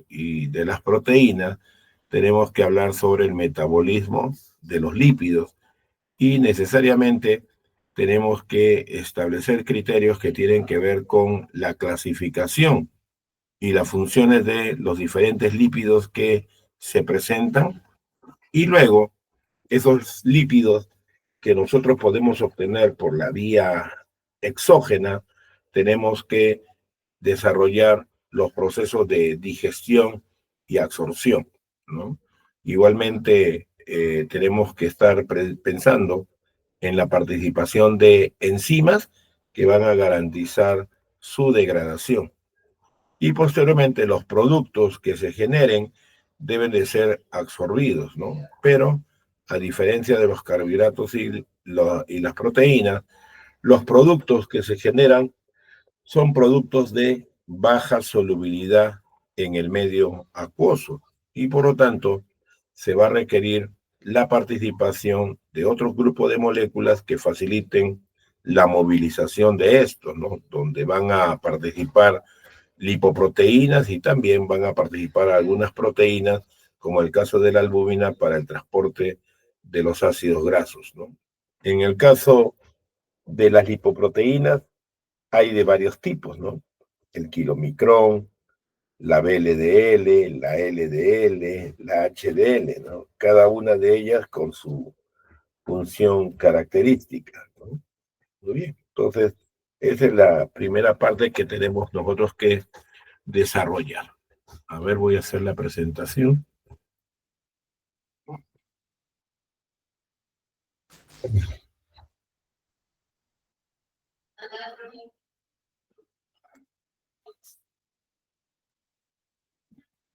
y de las proteínas, tenemos que hablar sobre el metabolismo de los lípidos y necesariamente tenemos que establecer criterios que tienen que ver con la clasificación y las funciones de los diferentes lípidos que se presentan y luego esos lípidos que nosotros podemos obtener por la vía exógena, tenemos que desarrollar los procesos de digestión y absorción, ¿no? Igualmente, tenemos que estar pensando en la participación de enzimas que van a garantizar su degradación. Y posteriormente, los productos que se generen deben de ser absorbidos, ¿no? Pero, a diferencia de los carbohidratos y las proteínas, los productos que se generan son productos de baja solubilidad en el medio acuoso y por lo tanto se va a requerir la participación de otros grupos de moléculas que faciliten la movilización de estos, ¿no? Donde van a participar lipoproteínas y también van a participar algunas proteínas, como el caso de la albúmina para el transporte de los ácidos grasos, ¿no? En el caso de las lipoproteínas, hay de varios tipos, ¿no? El kilomicrón, la VLDL, la LDL, la HDL, ¿no? Cada una de ellas con su función característica, ¿no? Muy bien, entonces esa es la primera parte que tenemos nosotros que desarrollar. A ver, voy a hacer la presentación.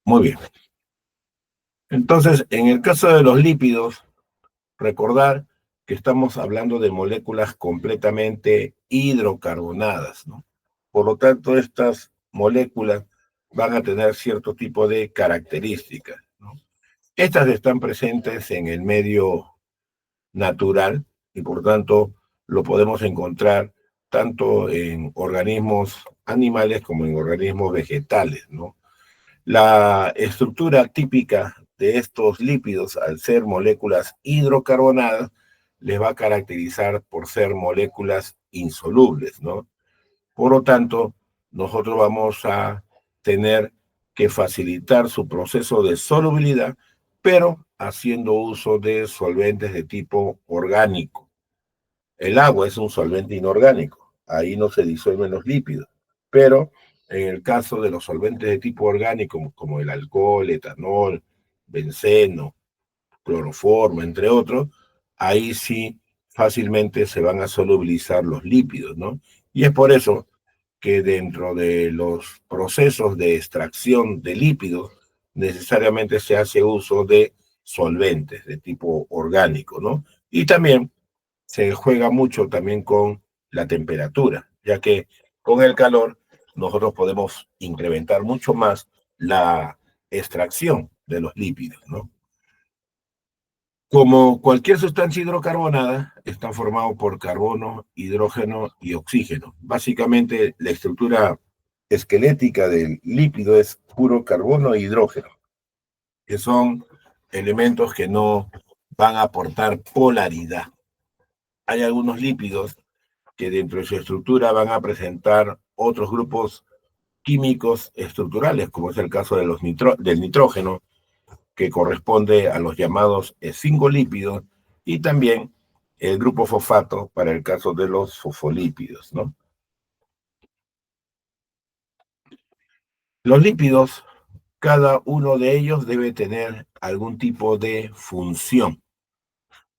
Muy bien. Entonces, en el caso de los lípidos, recordar que estamos hablando de moléculas completamente hidrocarbonadas, ¿no? Por lo tanto, estas moléculas van a tener cierto tipo de características, ¿no? Estas están presentes en el medio natural y por tanto lo podemos encontrar tanto en organismos animales como en organismos vegetales, ¿no? La estructura típica de estos lípidos, al ser moléculas hidrocarbonadas, les va a caracterizar por ser moléculas insolubles, ¿no? Por lo tanto, nosotros vamos a tener que facilitar su proceso de solubilidad, pero haciendo uso de solventes de tipo orgánico. El agua es un solvente inorgánico, ahí no se disuelven los lípidos, pero en el caso de los solventes de tipo orgánico, como el alcohol, etanol, benceno, cloroformo, entre otros, ahí sí fácilmente se van a solubilizar los lípidos, ¿no? Y es por eso que dentro de los procesos de extracción de lípidos necesariamente se hace uso de solventes de tipo orgánico, ¿no? Y también se juega mucho también con la temperatura, ya que con el calor nosotros podemos incrementar mucho más la extracción de los lípidos, ¿no? Como cualquier sustancia hidrocarbonada, están formados por carbono, hidrógeno y oxígeno. Básicamente, la estructura esquelética del lípido es puro carbono e hidrógeno, que son elementos que no van a aportar polaridad. Hay algunos lípidos que dentro de su estructura van a presentar otros grupos químicos estructurales, como es el caso de del nitrógeno, que corresponde a los llamados esfingolípidos, y también el grupo fosfato para el caso de los fosfolípidos, ¿no? Los lípidos, cada uno de ellos debe tener algún tipo de función.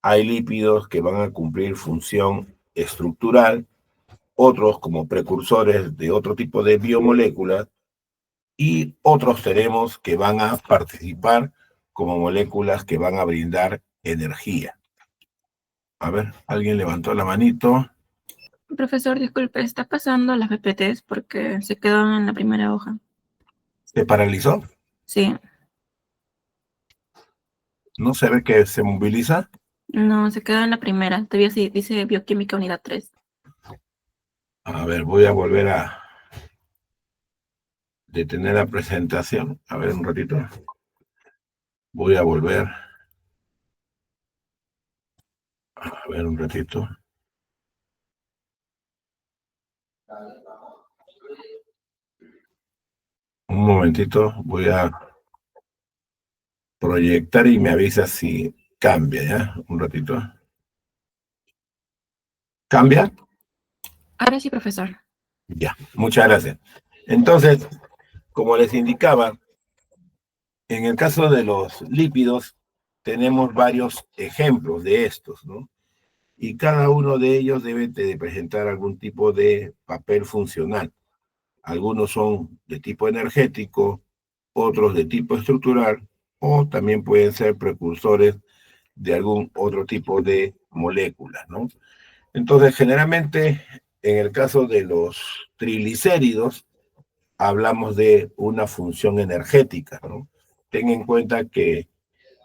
Hay lípidos que van a cumplir función estructural, otros como precursores de otro tipo de biomoléculas, y otros tenemos que van a participar como moléculas que van a brindar energía. A ver, alguien levantó la manito. Profesor, disculpe, está pasando las PPTs porque se quedó en la primera hoja. ¿Se paralizó? Sí, ¿No se ve que se moviliza? no, se quedó en la primera. Todavía sí dice Bioquímica Unidad 3. A ver, voy a volver a... detener la presentación. A ver, un ratito. Voy a volver. A ver, un ratito. Un momentito, voy a proyectar y me avisa si cambia, ¿ya? Un ratito. ¿Cambia? Ahora sí, profesor. Ya, muchas gracias. Entonces, como les indicaba, en el caso de los lípidos, tenemos varios ejemplos de estos, ¿no? Y cada uno de ellos debe de presentar algún tipo de papel funcional. Algunos son de tipo energético, otros de tipo estructural, o también pueden ser precursores de algún otro tipo de moléculas, ¿no? Entonces, generalmente, en el caso de los triglicéridos, hablamos de una función energética, ¿no? Ten en cuenta que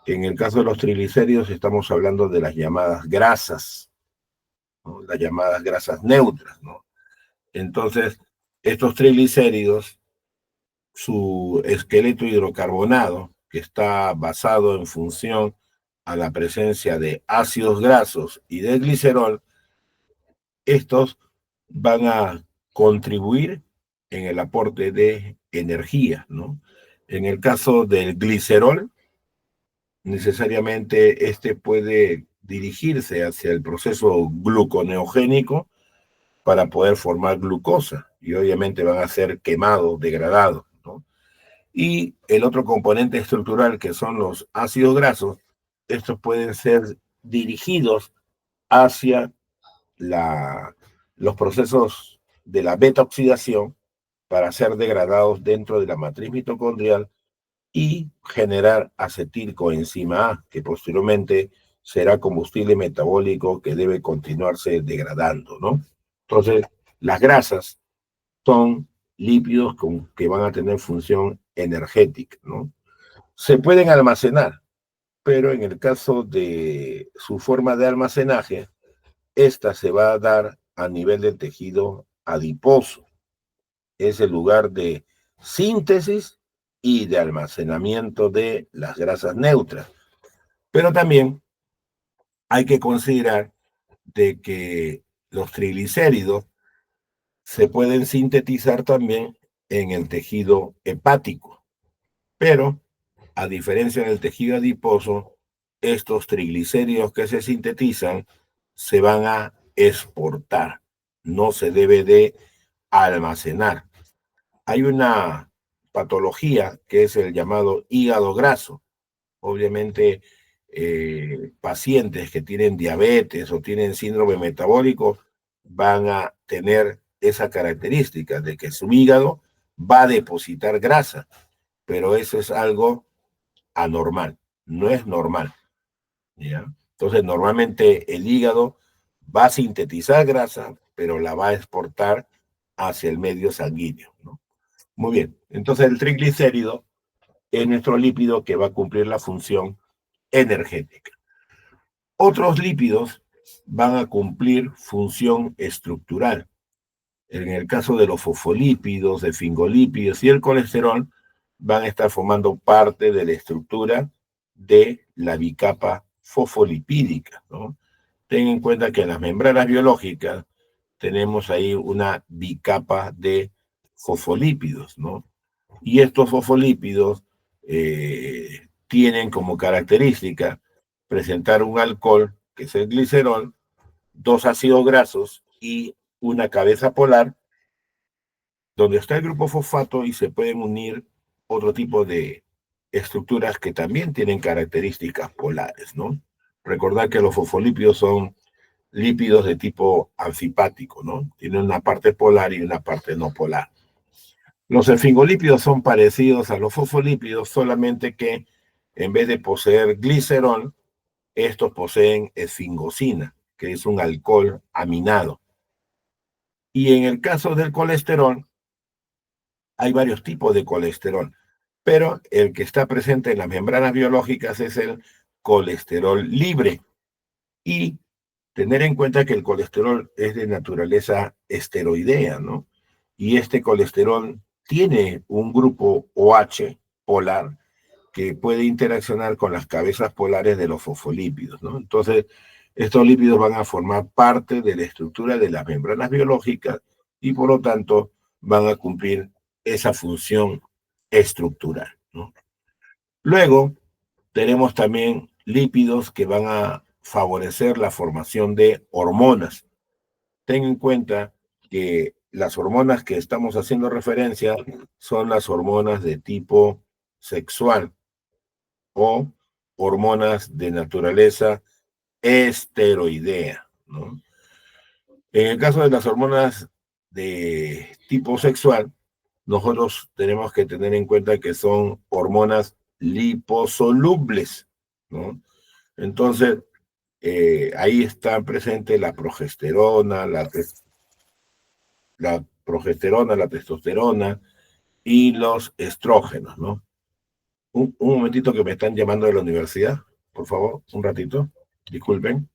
en el caso de los triglicéridos estamos hablando de las llamadas grasas, ¿no? Las llamadas grasas neutras, ¿no? Entonces, estos triglicéridos, su esqueleto hidrocarbonado, que está basado en función a la presencia de ácidos grasos y de glicerol, estos van a contribuir en el aporte de energía, ¿no? En el caso del glicerol, necesariamente este puede dirigirse hacia el proceso gluconeogénico para poder formar glucosa y obviamente van a ser quemados, degradados, ¿no? Y el otro componente estructural que son los ácidos grasos, estos pueden ser dirigidos hacia la, los procesos de la beta oxidación para ser degradados dentro de la matriz mitocondrial y generar acetilcoenzima A, que posteriormente será combustible metabólico que debe continuarse degradando, ¿no? Entonces, las grasas son lípidos que van a tener función energética, ¿no? Se pueden almacenar, pero en el caso de su forma de almacenaje, esta se va a dar a nivel del tejido adiposo. Es el lugar de síntesis y de almacenamiento de las grasas neutras. Pero también hay que considerar de que los triglicéridos se pueden sintetizar también en el tejido hepático, pero a diferencia del tejido adiposo, estos triglicéridos que se sintetizan se van a exportar, no se debe de almacenar. Hay una patología que es el llamado hígado graso. Obviamente, pacientes que tienen diabetes o tienen síndrome metabólico van a tener esa característica de que su hígado va a depositar grasa, pero eso es algo anormal, no es normal, ¿ya? Entonces, normalmente el hígado va a sintetizar grasa, pero la va a exportar hacia el medio sanguíneo, ¿no? Muy bien, entonces el triglicérido es nuestro lípido que va a cumplir la función energética. Otros lípidos van a cumplir función estructural. En el caso de los fosfolípidos, de fingolípidos y el colesterol, van a estar formando parte de la estructura de la bicapa fosfolipídica, ¿no? Ten en cuenta que en las membranas biológicas tenemos ahí una bicapa de fosfolípidos, ¿no? Y estos fosfolípidos tienen como característica presentar un alcohol, que es el glicerol, dos ácidos grasos y una cabeza polar, donde está el grupo fosfato y se pueden unir otro tipo de estructuras que también tienen características polares, ¿no? Recordad que los fosfolípidos son lípidos de tipo anfipático, ¿no? Tienen una parte polar y una parte no polar. Los esfingolípidos son parecidos a los fosfolípidos, solamente que en vez de poseer glicerol, estos poseen esfingosina, que es un alcohol aminado. Y en el caso del colesterol, hay varios tipos de colesterol, pero el que está presente en las membranas biológicas es el colesterol libre. Y tener en cuenta que el colesterol es de naturaleza esteroidea, ¿no? Y este colesterol tiene un grupo OH polar que puede interaccionar con las cabezas polares de los fosfolípidos, ¿no? Entonces, estos lípidos van a formar parte de la estructura de las membranas biológicas y por lo tanto van a cumplir esa función estructural, ¿no? Luego, tenemos también lípidos que van a favorecer la formación de hormonas. Ten en cuenta que las hormonas que estamos haciendo referencia son las hormonas de tipo sexual o hormonas de naturaleza esteroidea, ¿no? En el caso de las hormonas de tipo sexual, nosotros tenemos que tener en cuenta que son hormonas liposolubles, ¿no? Entonces, ahí está presente la progesterona, la testosterona y los estrógenos, ¿no? Un momentito que me están llamando de la universidad, por favor, un ratito, disculpen.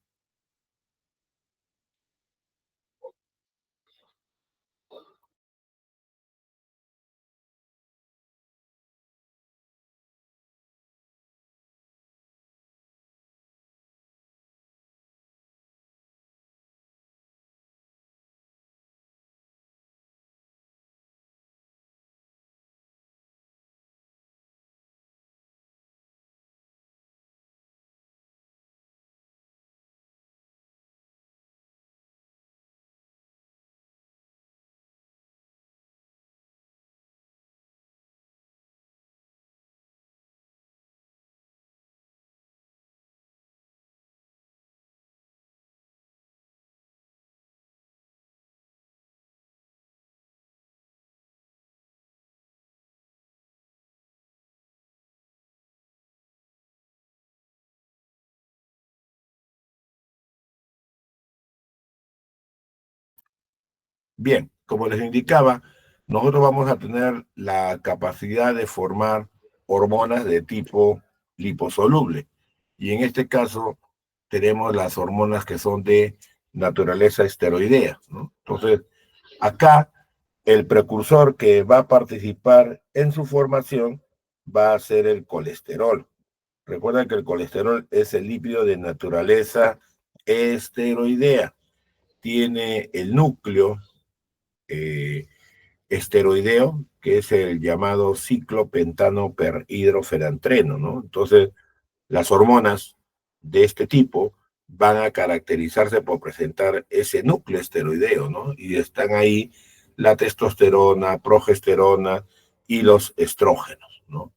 Bien, como les indicaba, nosotros vamos a tener la capacidad de formar hormonas de tipo liposoluble. Y en este caso tenemos las hormonas que son de naturaleza esteroidea, ¿no? Entonces, acá el precursor que va a participar en su formación va a ser el colesterol. Recuerda que el colesterol es el lípido de naturaleza esteroidea. Tiene el núcleo eh, esteroideo, que es el llamado ciclopentano perhidroferantreno, ¿no? Entonces, las hormonas de este tipo van a caracterizarse por presentar ese núcleo esteroideo, ¿no? Y están ahí la testosterona, progesterona y los estrógenos, ¿no?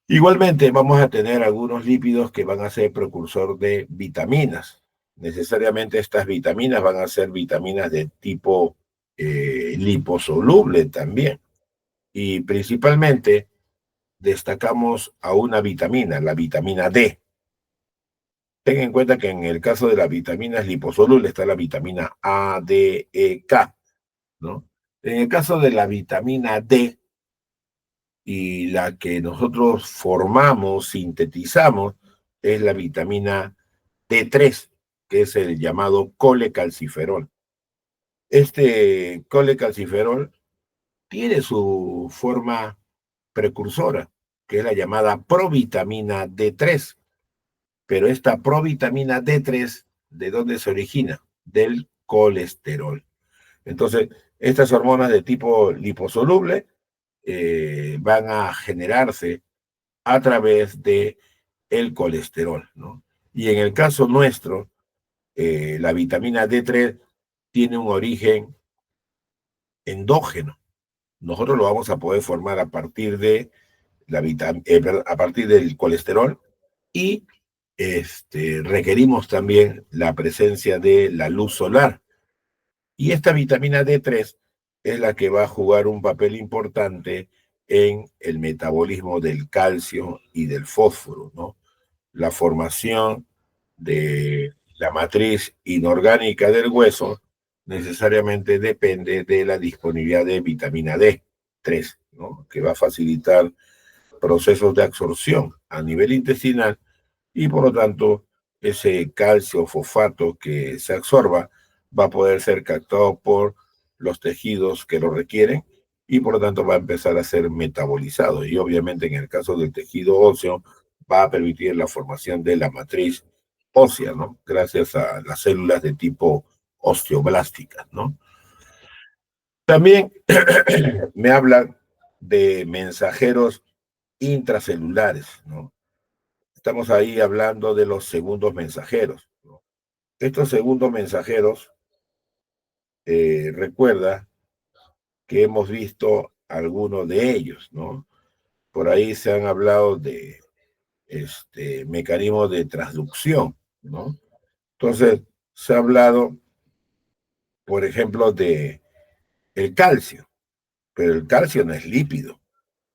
Igualmente vamos a tener algunos lípidos que van a ser precursor de vitaminas. Necesariamente estas vitaminas van a ser vitaminas de tipo liposoluble también. Y principalmente destacamos a una vitamina, la vitamina D. Ten en cuenta que en el caso de las vitaminas liposolubles está la vitamina A, D, E, K, ¿no? En el caso de la vitamina D y la que nosotros formamos, sintetizamos, es la vitamina D3, que es el llamado colecalciferol. Este colecalciferol tiene su forma precursora, que es la llamada provitamina D3. Pero esta provitamina D3, ¿de dónde se origina? Del colesterol. Entonces, estas hormonas de tipo liposoluble van a generarse a través de el colesterol, ¿no? Y en el caso nuestro, la vitamina D3 tiene un origen endógeno. Nosotros lo vamos a poder formar a partir de a partir del colesterol y requerimos también la presencia de la luz solar. Y esta vitamina D3 es la que va a jugar un papel importante en el metabolismo del calcio y del fósforo, ¿no? La formación de la matriz inorgánica del hueso necesariamente depende de la disponibilidad de vitamina D3, ¿no? Que va a facilitar procesos de absorción a nivel intestinal y por lo tanto ese calcio fosfato que se absorba va a poder ser captado por los tejidos que lo requieren y por lo tanto va a empezar a ser metabolizado. Y obviamente en el caso del tejido óseo va a permitir la formación de la matriz ósea, ¿no? Gracias a las células de tipo osteoblásticas, ¿no? También me hablan de mensajeros intracelulares, ¿no? Estamos ahí hablando de los segundos mensajeros, ¿no? Estos segundos mensajeros, recuerda que hemos visto algunos de ellos, ¿no? Por ahí se han hablado de mecanismos de transducción, ¿no? Entonces, se ha hablado, por ejemplo, de el calcio, pero el calcio no es lípido,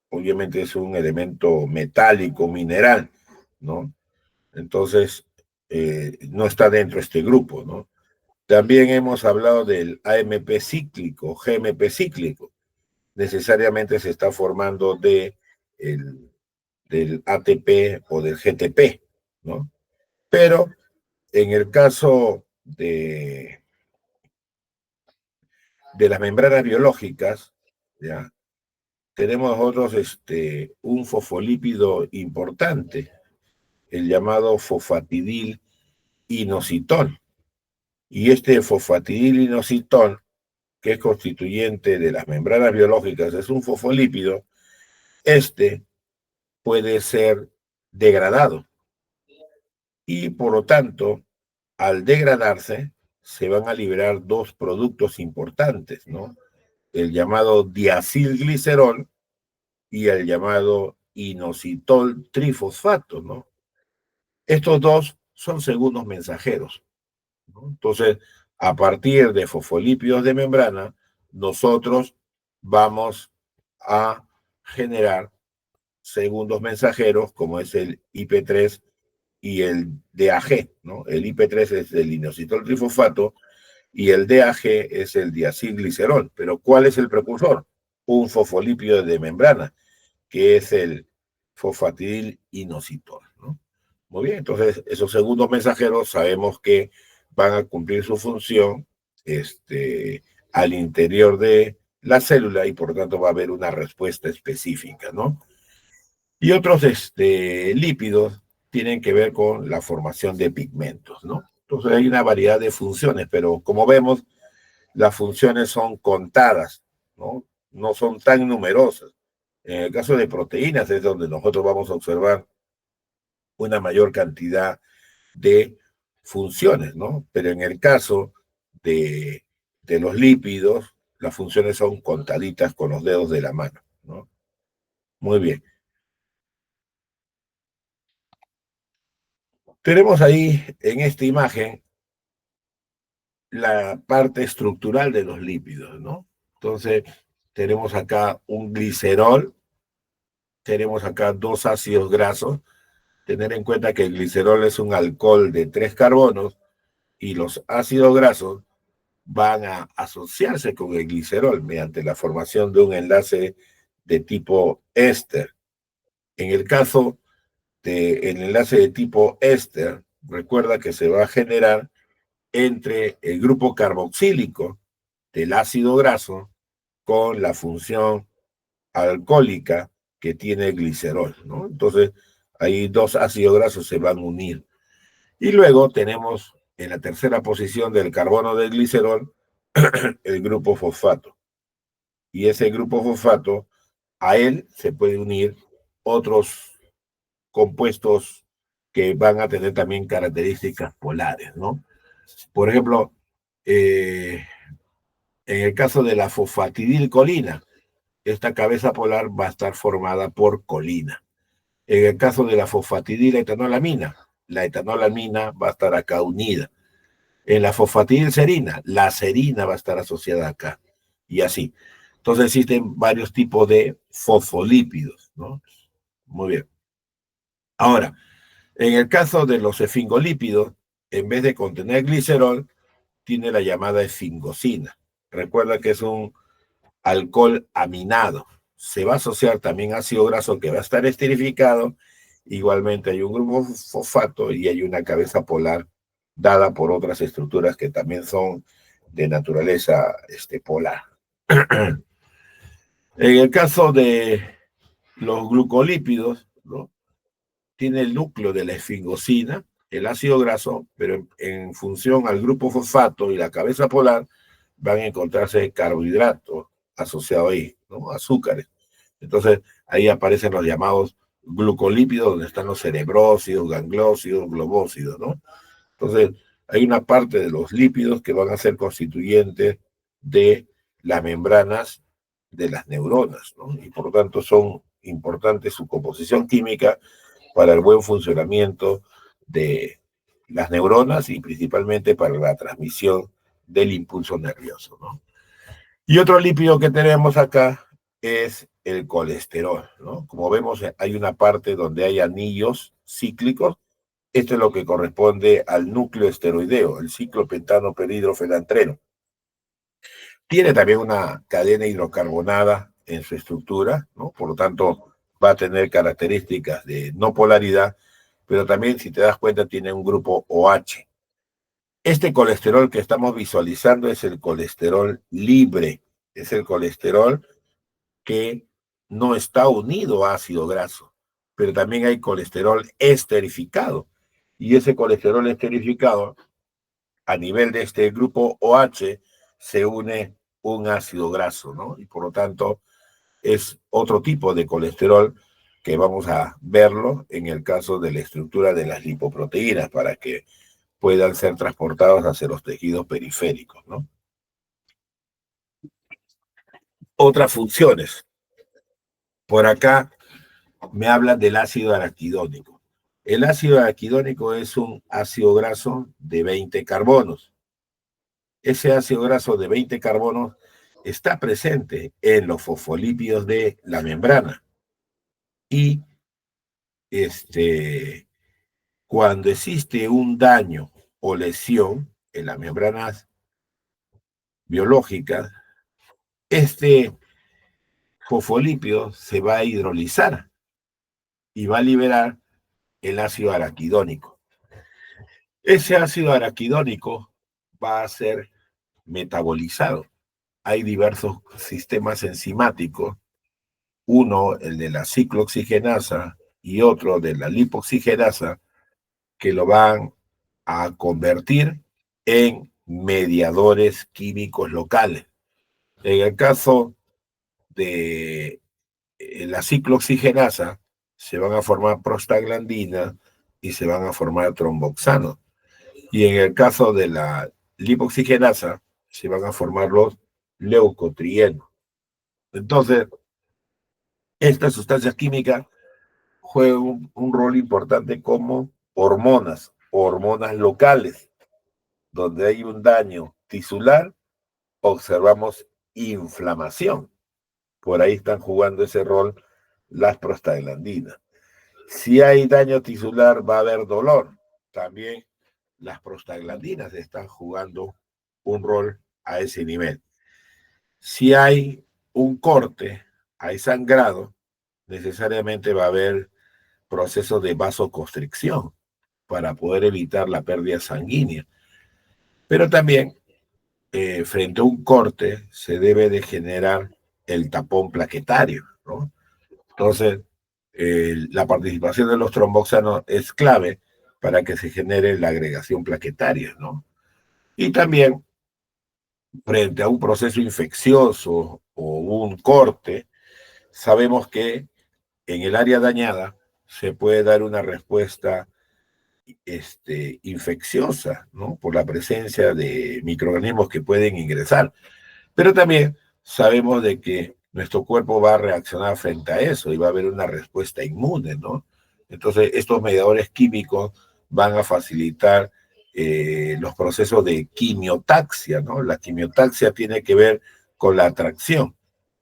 obviamente es un elemento metálico, mineral, ¿no? Entonces, no está dentro de este grupo, ¿no? También hemos hablado del AMP cíclico, GMP cíclico. Necesariamente se está formando del ATP o del GTP, ¿no? Pero en el caso de las membranas biológicas, ¿ya? Tenemos nosotros un fosfolípido importante, el llamado fosfatidil inositol. Y este fosfatidil inositol, que es constituyente de las membranas biológicas, es un fosfolípido, puede ser degradado. Y por lo tanto, al degradarse, se van a liberar dos productos importantes, ¿no? El llamado diacilglicerol y el llamado inositol trifosfato, ¿no? Estos dos son segundos mensajeros, ¿no? Entonces, a partir de fosfolípidos de membrana, nosotros vamos a generar segundos mensajeros, como es el IP3 y el DAG, ¿no? El IP3 es el inositol trifosfato y el DAG es el diacilglicerol. Pero ¿cuál es el precursor? Un fosfolípido de membrana, que es el fosfatidil inositol, ¿no? Muy bien, entonces esos segundos mensajeros sabemos que van a cumplir su función al interior de la célula y por lo tanto va a haber una respuesta específica, ¿no? Y otros lípidos tienen que ver con la formación de pigmentos, ¿no? Entonces hay una variedad de funciones, pero como vemos, las funciones son contadas, ¿no? No son tan numerosas. En el caso de proteínas es donde nosotros vamos a observar una mayor cantidad de funciones, ¿no? Pero en el caso de los lípidos, las funciones son contaditas con los dedos de la mano, ¿no? Muy bien. Tenemos ahí en esta imagen la parte estructural de los lípidos, ¿no? Entonces, tenemos acá un glicerol, tenemos acá dos ácidos grasos. Tener en cuenta que el glicerol es un alcohol de 3 carbonos y los ácidos grasos van a asociarse con el glicerol mediante la formación de un enlace de tipo éster. En el caso del enlace de tipo éster, recuerda que se va a generar entre el grupo carboxílico del ácido graso con la función alcohólica que tiene el glicerol, ¿no? Entonces, ahí dos ácidos grasos se van a unir. Y luego tenemos en la tercera posición del carbono del glicerol el grupo fosfato. Y ese grupo fosfato, a él se puede unir otros compuestos que van a tener también características polares, ¿no? Por ejemplo, en el caso de la fosfatidilcolina, esta cabeza polar va a estar formada por colina. En el caso de la fosfatidiletonolamina, la etanolamina va a estar acá unida. En la fosfatidilserina, la serina va a estar asociada acá. Y así. Entonces existen varios tipos de fosfolípidos, ¿no? Muy bien. Ahora, en el caso de los esfingolípidos, en vez de contener glicerol, tiene la llamada esfingosina. Recuerda que es un alcohol aminado. Se va a asociar también ácido graso que va a estar esterificado. Igualmente hay un grupo fosfato y hay una cabeza polar dada por otras estructuras que también son de naturaleza polar. En el caso de los glucolípidos, ¿no? Tiene el núcleo de la esfingosina, el ácido graso, pero en función al grupo fosfato y la cabeza polar van a encontrarse carbohidratos asociados ahí, ¿no? Azúcares. Entonces, ahí aparecen los llamados glucolípidos, donde están los cerebrósidos, ganglósidos, globósidos, ¿no? Entonces, hay una parte de los lípidos que van a ser constituyentes de las membranas de las neuronas, ¿no? Y por lo tanto son importantes su composición química para el buen funcionamiento de las neuronas y principalmente para la transmisión del impulso nervioso, ¿no? Y otro lípido que tenemos acá es el colesterol, ¿no? Como vemos, hay una parte donde hay anillos cíclicos. Esto es lo que corresponde al núcleo esteroideo, el ciclopentano perhidrofenantreno. Tiene también una cadena hidrocarbonada en su estructura, ¿no? Por lo tanto, va a tener características de no polaridad, pero también, si te das cuenta, tiene un grupo OH. Este colesterol que estamos visualizando es el colesterol libre, es el colesterol que no está unido a ácido graso, pero también hay colesterol esterificado. Y ese colesterol esterificado, a nivel de este grupo OH, se une un ácido graso, ¿no? Y por lo tanto, es otro tipo de colesterol que vamos a verlo en el caso de la estructura de las lipoproteínas para que puedan ser transportados hacia los tejidos periféricos, ¿no? Otras funciones. Por acá me hablan del ácido araquidónico. El ácido araquidónico es un ácido graso de 20 carbonos. Ese ácido graso de 20 carbonos está presente en los fosfolípidos de la membrana. Y cuando existe un daño o lesión en las membranas biológicas, este fosfolípido se va a hidrolizar y va a liberar el ácido araquidónico. Ese ácido araquidónico va a ser metabolizado. Hay diversos sistemas enzimáticos, uno el de la ciclooxigenasa y otro de la lipoxigenasa, que lo van a convertir en mediadores químicos locales. En el caso de la ciclooxigenasa, se van a formar prostaglandinas y se van a formar tromboxanos. Y en el caso de la lipoxigenasa, se van a formar los leucotrienos. Entonces, estas sustancias químicas juegan un rol importante como hormonas locales. Donde hay un daño tisular, observamos inflamación. Por ahí están jugando ese rol las prostaglandinas. Si hay daño tisular, va a haber dolor. También las prostaglandinas están jugando un rol a ese nivel. Si hay un corte, hay sangrado, necesariamente va a haber procesos de vasoconstricción para poder evitar la pérdida sanguínea. Pero también, frente a un corte, se debe de generar el tapón plaquetario, ¿no? Entonces, la participación de los tromboxanos es clave para que se genere la agregación plaquetaria, ¿no? Y también, frente a un proceso infeccioso o un corte, sabemos que en el área dañada se puede dar una respuesta infecciosa, ¿no? Por la presencia de microorganismos que pueden ingresar. Pero también sabemos de que nuestro cuerpo va a reaccionar frente a eso y va a haber una respuesta inmune, ¿no? Entonces, estos mediadores químicos van a facilitar los procesos de quimiotaxia, ¿no? La quimiotaxia tiene que ver con la atracción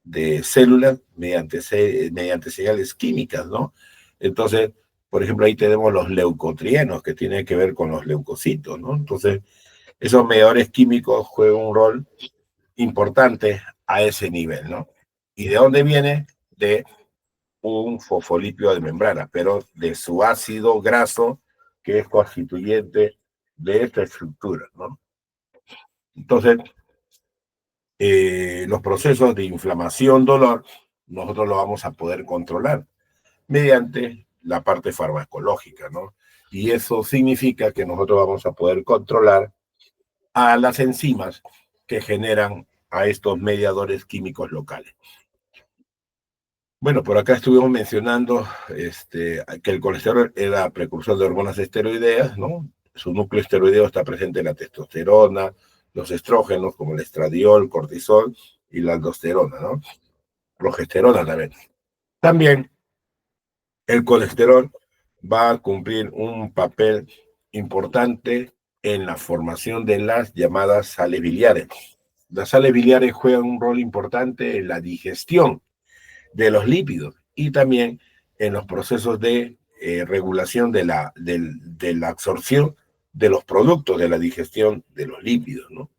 de células mediante señales químicas, ¿no? Entonces, por ejemplo, ahí tenemos los leucotrienos, que tienen que ver con los leucocitos, ¿no? Entonces, esos mediadores químicos juegan un rol importante a ese nivel, ¿no? ¿Y de dónde viene? De un fosfolípido de membrana, pero de su ácido graso, que es constituyente de esta estructura, ¿no? Entonces, los procesos de inflamación, dolor, nosotros lo vamos a poder controlar mediante la parte farmacológica, ¿no? Y eso significa que nosotros vamos a poder controlar a las enzimas que generan a estos mediadores químicos locales. Bueno, por acá estuvimos mencionando que el colesterol era precursor de hormonas esteroideas, ¿no? Su núcleo esteroideo está presente en la testosterona, los estrógenos como el estradiol, cortisol y la aldosterona, ¿no? Progesterona también. También el colesterol va a cumplir un papel importante en la formación de las llamadas sales biliares. Las sales biliares juegan un rol importante en la digestión de los lípidos y también en los procesos de regulación de la absorción de los productos de la digestión de los lípidos, ¿no?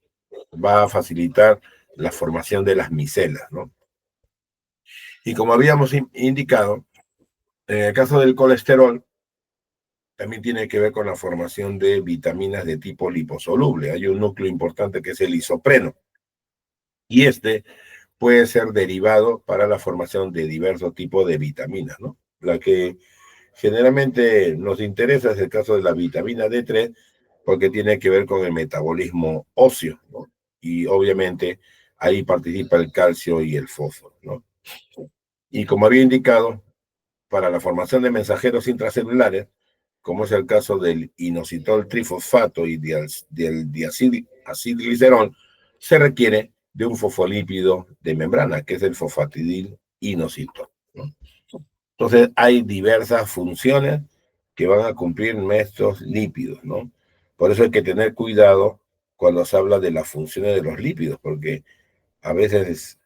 Va a facilitar la formación de las micelas, ¿no? Y como habíamos indicado, en el caso del colesterol, también tiene que ver con la formación de vitaminas de tipo liposoluble. Hay un núcleo importante que es el isopreno, y puede ser derivado para la formación de diversos tipos de vitaminas, ¿no? La que generalmente nos interesa es el caso de la vitamina D3, porque tiene que ver con el metabolismo óseo, ¿no? Y obviamente ahí participa el calcio y el fósforo, ¿no? Y como había indicado, para la formación de mensajeros intracelulares, como es el caso del inositol trifosfato y del diacilglicerol, se requiere de un fosfolípido de membrana, que es el fosfatidil inositol, ¿no? Entonces, hay diversas funciones que van a cumplir nuestros lípidos, ¿no? Por eso hay que tener cuidado cuando se habla de las funciones de los lípidos, porque a veces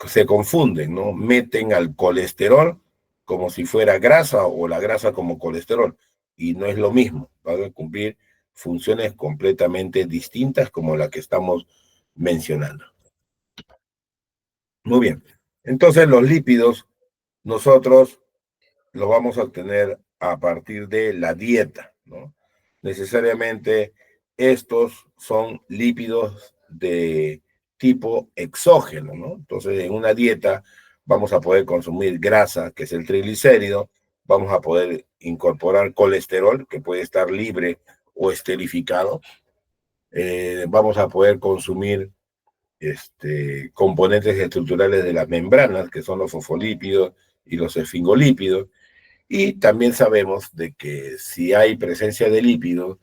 se confunden, ¿no? Meten al colesterol como si fuera grasa o la grasa como colesterol, y no es lo mismo. Van a cumplir funciones completamente distintas como la que estamos mencionando. Muy bien. Entonces, los lípidos, nosotros lo vamos a obtener a partir de la dieta, ¿no? Necesariamente estos son lípidos de tipo exógeno, ¿no? Entonces, en una dieta vamos a poder consumir grasa, que es el triglicérido, vamos a poder incorporar colesterol, que puede estar libre o esterificado, vamos a poder consumir componentes estructurales de las membranas, que son los fosfolípidos y los esfingolípidos, y también sabemos de que si hay presencia de lípidos,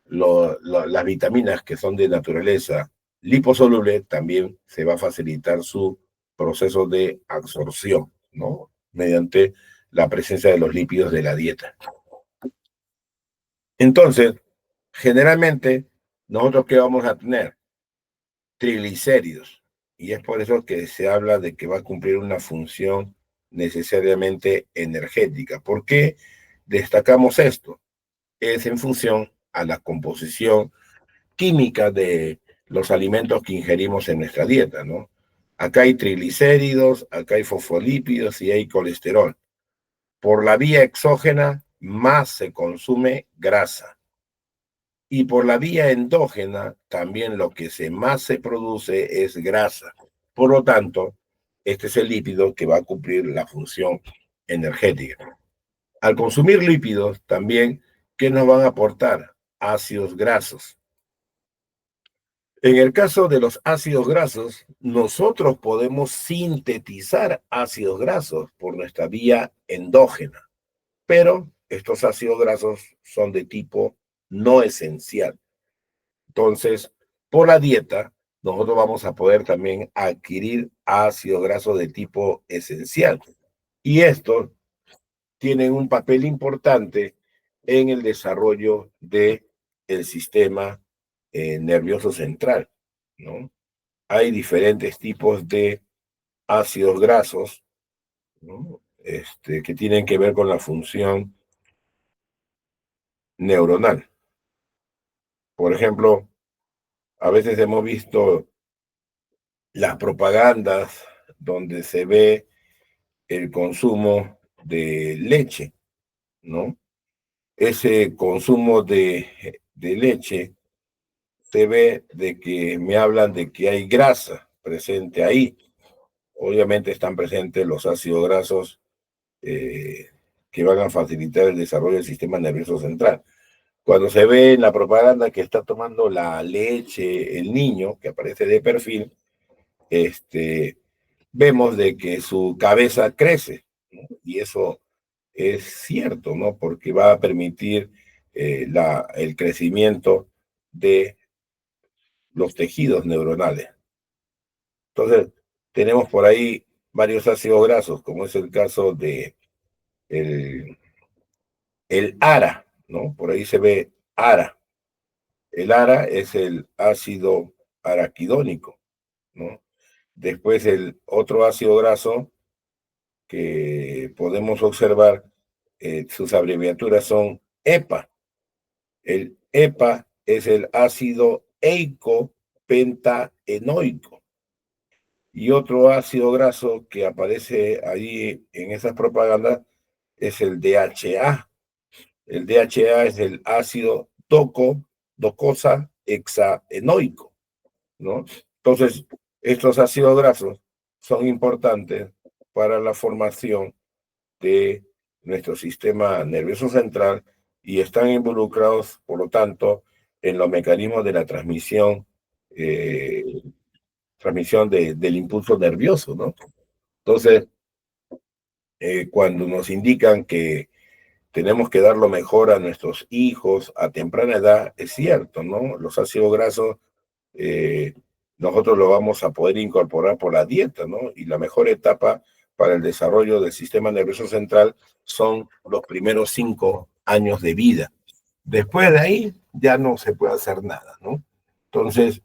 las vitaminas que son de naturaleza liposoluble también se va a facilitar su proceso de absorción, ¿no? Mediante la presencia de los lípidos de la dieta. Entonces, generalmente, nosotros ¿qué vamos a tener? Triglicéridos. Y es por eso que se habla de que va a cumplir una función necesariamente energética. ¿Por qué destacamos esto? Es en función a la composición química de los alimentos que ingerimos en nuestra dieta, ¿no? Acá hay triglicéridos, acá hay fosfolípidos y hay colesterol. Por la vía exógena, más se consume grasa. Y por la vía endógena, también lo que más se produce es grasa. Por lo tanto, este es el lípido que va a cumplir la función energética. Al consumir lípidos, también, ¿qué nos van a aportar? Ácidos grasos. En el caso de los ácidos grasos, nosotros podemos sintetizar ácidos grasos por nuestra vía endógena, pero estos ácidos grasos son de tipo no esencial. Entonces, por la dieta, nosotros vamos a poder también adquirir ácidos grasos de tipo esencial. Y estos tienen un papel importante en el desarrollo del sistema nervioso central, ¿no? Hay diferentes tipos de ácidos grasos, ¿no? Que tienen que ver con la función neuronal. Por ejemplo, a veces hemos visto las propagandas donde se ve el consumo de leche, ¿no? Ese consumo de leche se ve de que me hablan de que hay grasa presente ahí. obviamente están presentes los ácidos grasos que van a facilitar el desarrollo del sistema nervioso central. Cuando se ve en la propaganda que está tomando la leche el niño, que aparece de perfil, vemos de que su cabeza crece, ¿no? Y eso es cierto, ¿no? Porque va a permitir el crecimiento de los tejidos neuronales. Entonces, tenemos por ahí varios ácidos grasos, como es el caso de el ARA, ¿no? Por ahí se ve ARA. El ARA es el ácido araquidónico, ¿no? Después el otro ácido graso que podemos observar, sus abreviaturas son EPA. El EPA es el ácido eicopentaenoico. Y otro ácido graso que aparece ahí en esas propagandas es el DHA. El DHA es el ácido docosa hexaenoico, ¿no? Entonces, estos ácidos grasos son importantes para la formación de nuestro sistema nervioso central y están involucrados, por lo tanto, en los mecanismos de la transmisión del impulso nervioso, ¿no? Entonces, cuando nos indican que tenemos que dar lo mejor a nuestros hijos a temprana edad, es cierto, ¿no? Los ácidos grasos nosotros lo vamos a poder incorporar por la dieta, ¿no? Y la mejor etapa para el desarrollo del sistema nervioso central son los primeros 5 años de vida. Después de ahí ya no se puede hacer nada, ¿no? Entonces,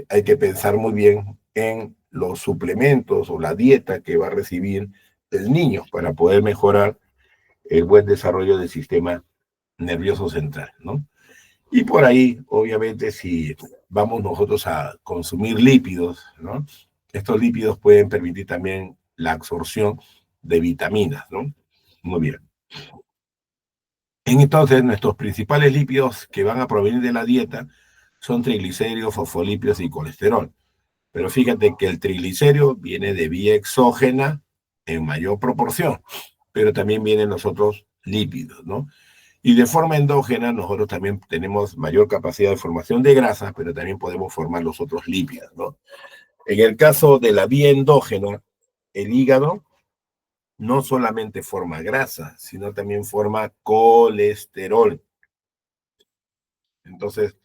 hay que pensar muy bien en los suplementos o la dieta que va a recibir el niño para poder mejorar el buen desarrollo del sistema nervioso central, ¿no? Y por ahí, obviamente, si vamos nosotros a consumir lípidos, ¿no? Estos lípidos pueden permitir también la absorción de vitaminas, ¿no? Muy bien. Entonces, nuestros principales lípidos que van a provenir de la dieta son triglicéridos, fosfolípidos y colesterol. Pero fíjate que el triglicérido viene de vía exógena en mayor proporción, pero también vienen los otros lípidos, ¿no? Y de forma endógena, nosotros también tenemos mayor capacidad de formación de grasa, pero también podemos formar los otros lípidos, ¿no? En el caso de la vía endógena, el hígado no solamente forma grasa, sino también forma colesterol. Entonces,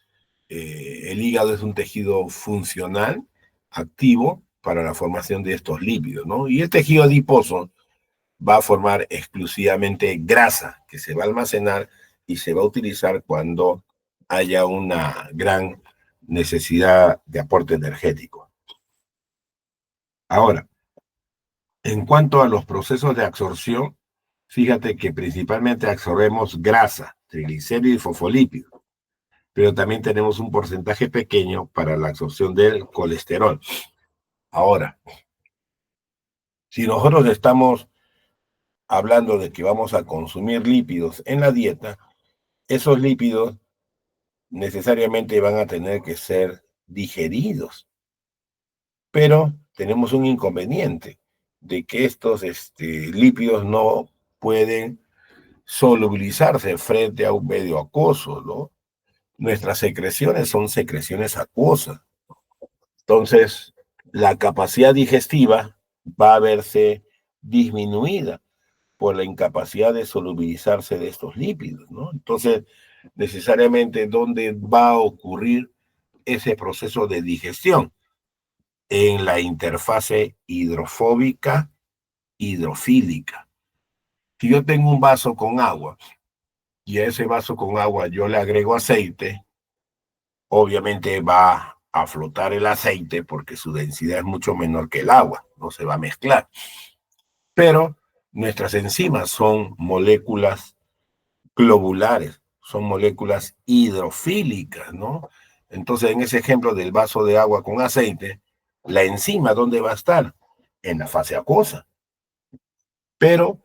el hígado es un tejido funcional, activo, para la formación de estos lípidos, ¿no? Y el tejido adiposo va a formar exclusivamente grasa que se va a almacenar y se va a utilizar cuando haya una gran necesidad de aporte energético. Ahora, en cuanto a los procesos de absorción, fíjate que principalmente absorbemos grasa, triglicéridos y fosfolípidos, pero también tenemos un porcentaje pequeño para la absorción del colesterol. Ahora, si nosotros estamos hablando de que vamos a consumir lípidos en la dieta, esos lípidos necesariamente van a tener que ser digeridos. Pero tenemos un inconveniente de que estos lípidos no pueden solubilizarse frente a un medio acuoso, ¿no? Nuestras secreciones son secreciones acuosas. Entonces, la capacidad digestiva va a verse disminuida por la incapacidad de solubilizarse de estos lípidos, ¿no? Entonces, necesariamente, ¿dónde va a ocurrir ese proceso de digestión? En la interfase hidrofóbica, hidrofílica. Si yo tengo un vaso con agua y a ese vaso con agua yo le agrego aceite, obviamente va a flotar el aceite porque su densidad es mucho menor que el agua, no se va a mezclar. Pero nuestras enzimas son moléculas globulares, son moléculas hidrofílicas, ¿no? Entonces, en ese ejemplo del vaso de agua con aceite, la enzima, ¿dónde va a estar? En la fase acuosa. Pero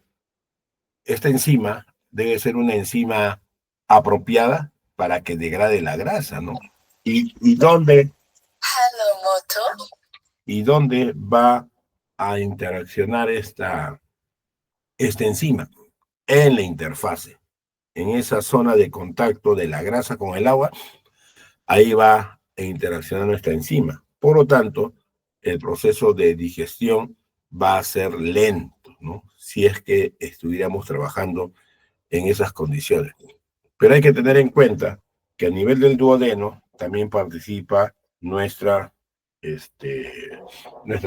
esta enzima debe ser una enzima apropiada para que degrade la grasa, ¿no? ¿Y dónde va a interaccionar esta enzima en la interfase, en esa zona de contacto de la grasa con el agua. Ahí va a interaccionar nuestra enzima. Por lo tanto, el proceso de digestión va a ser lento, ¿no? Si es que estuviéramos trabajando en esas condiciones. Pero hay que tener en cuenta que a nivel del duodeno también participa nuestras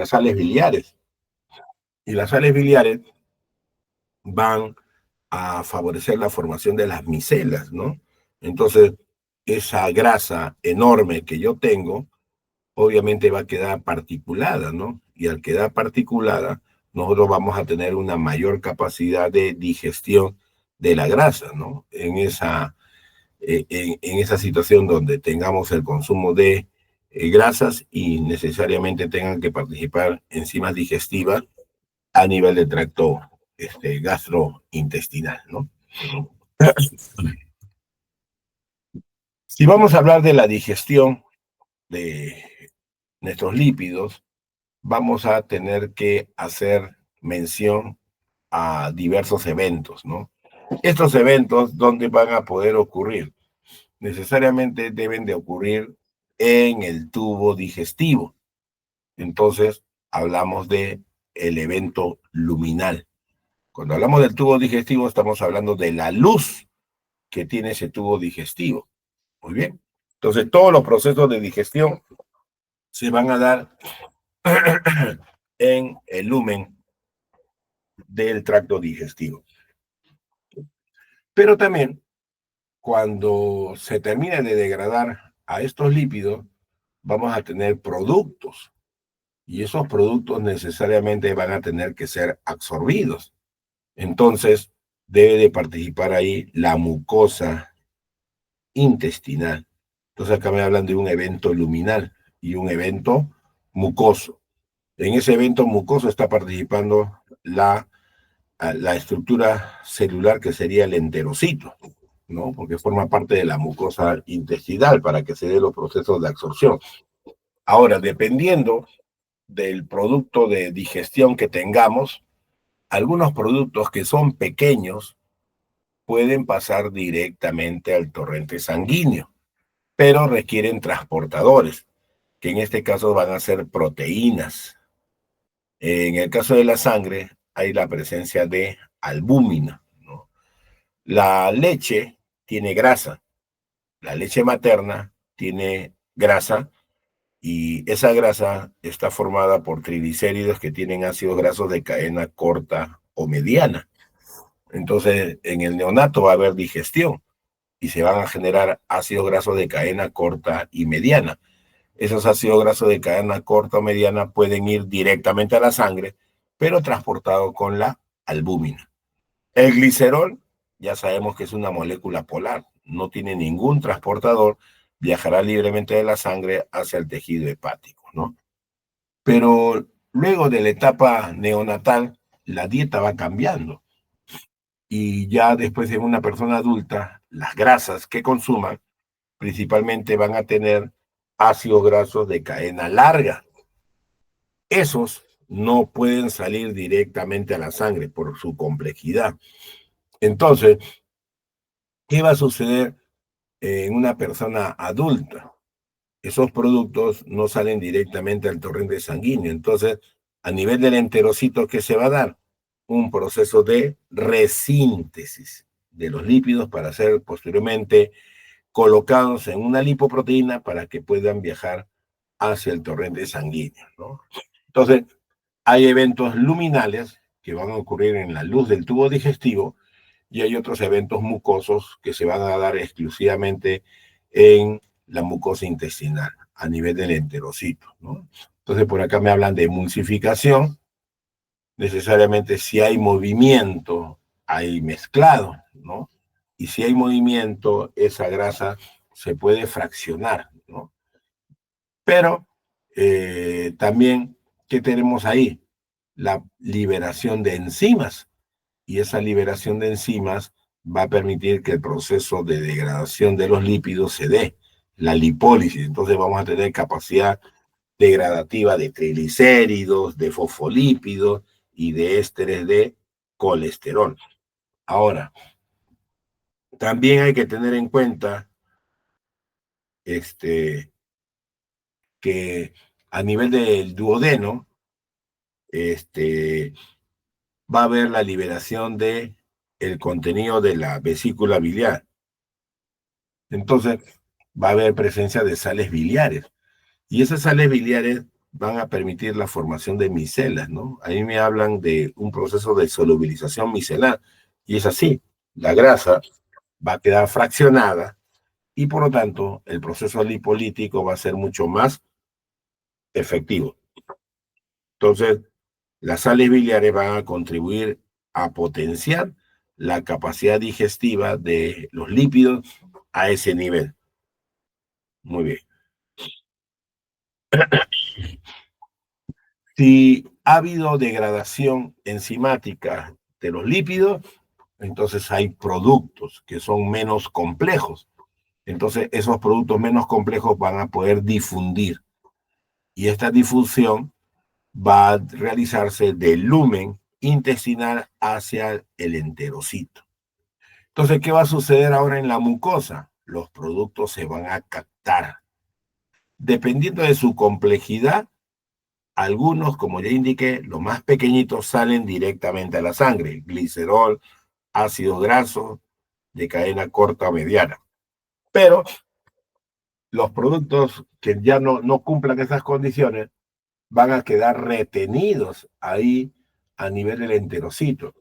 sales biliares. Y las sales biliares van a favorecer la formación de las micelas, ¿no? Entonces, esa grasa enorme que yo tengo, obviamente va a quedar particulada, ¿no? Y al quedar particulada, nosotros vamos a tener una mayor capacidad de digestión de la grasa, ¿no? En esa situación donde tengamos el consumo de grasas y necesariamente tengan que participar enzimas digestivas a nivel del tracto gastrointestinal, ¿no? Si vamos a hablar de la digestión de nuestros lípidos, vamos a tener que hacer mención a diversos eventos, ¿no? Estos eventos, ¿dónde van a poder ocurrir? Necesariamente deben de ocurrir en el tubo digestivo. Entonces, hablamos de el evento luminal. Cuando hablamos del tubo digestivo, estamos hablando de la luz que tiene ese tubo digestivo. Muy bien. Entonces, todos los procesos de digestión se van a dar en el lumen del tracto digestivo. Pero también, cuando se termine de degradar a estos lípidos, vamos a tener productos. Y esos productos necesariamente van a tener que ser absorbidos. Entonces, debe de participar ahí la mucosa intestinal. Entonces, acá me hablan de un evento luminal y un evento mucoso. En ese evento mucoso está participando la estructura celular que sería el enterocito, ¿no? Porque forma parte de la mucosa intestinal para que se den los procesos de absorción. Ahora, dependiendo del producto de digestión que tengamos, algunos productos que son pequeños pueden pasar directamente al torrente sanguíneo, pero requieren transportadores, que en este caso van a ser proteínas. En el caso de la sangre, hay la presencia de albúmina, ¿no? La leche tiene grasa, la leche materna tiene grasa y esa grasa está formada por triglicéridos que tienen ácidos grasos de cadena corta o mediana. Entonces, en el neonato va a haber digestión y se van a generar ácidos grasos de cadena corta y mediana. Esos ácidos grasos de cadena corta o mediana pueden ir directamente a la sangre, pero transportados con la albúmina. El glicerol, ya sabemos que es una molécula polar, no tiene ningún transportador, viajará libremente de la sangre hacia el tejido hepático, ¿no? Pero luego de la etapa neonatal, la dieta va cambiando. Y ya después de una persona adulta, las grasas que consuman principalmente van a tener ácidos grasos de cadena larga. Esos no pueden salir directamente a la sangre por su complejidad. Entonces, ¿qué va a suceder en una persona adulta? Esos productos no salen directamente al torrente sanguíneo. Entonces, a nivel del enterocito, ¿qué se va a dar? Un proceso de resíntesis de los lípidos para ser posteriormente colocados en una lipoproteína para que puedan viajar hacia el torrente sanguíneo, ¿no? Entonces, hay eventos luminales que van a ocurrir en la luz del tubo digestivo y hay otros eventos mucosos que se van a dar exclusivamente en la mucosa intestinal a nivel del enterocito, ¿no? Entonces, por acá me hablan de emulsificación. Necesariamente, si hay movimiento, hay mezclado, ¿no? Y si hay movimiento, esa grasa se puede fraccionar, ¿no? Pero también, ¿qué tenemos ahí? La liberación de enzimas. Y esa liberación de enzimas va a permitir que el proceso de degradación de los lípidos se dé, la lipólisis. Entonces vamos a tener capacidad degradativa de triglicéridos, de fosfolípidos y de ésteres de colesterol. Ahora, también hay que tener en cuenta que a nivel del duodeno va a haber la liberación de el contenido de la vesícula biliar. Entonces, va a haber presencia de sales biliares. Y esas sales biliares van a permitir la formación de micelas, ¿no? Ahí me hablan de un proceso de solubilización micelar. Y es así, la grasa va a quedar fraccionada y por lo tanto el proceso lipolítico va a ser mucho más efectivo. Entonces, las sales biliares van a contribuir a potenciar la capacidad digestiva de los lípidos a ese nivel. Muy bien. Si ha habido degradación enzimática de los lípidos, entonces hay productos que son menos complejos. Entonces, esos productos menos complejos van a poder difundir. Y esta difusión va a realizarse del lumen intestinal hacia el enterocito. Entonces, ¿qué va a suceder ahora en la mucosa? Los productos se van a captar. Dependiendo de su complejidad, algunos, como ya indiqué, los más pequeñitos salen directamente a la sangre, glicerol, ácidos grasos de cadena corta o mediana. Pero los productos que ya no cumplan esas condiciones van a quedar retenidos ahí a nivel del enterocito.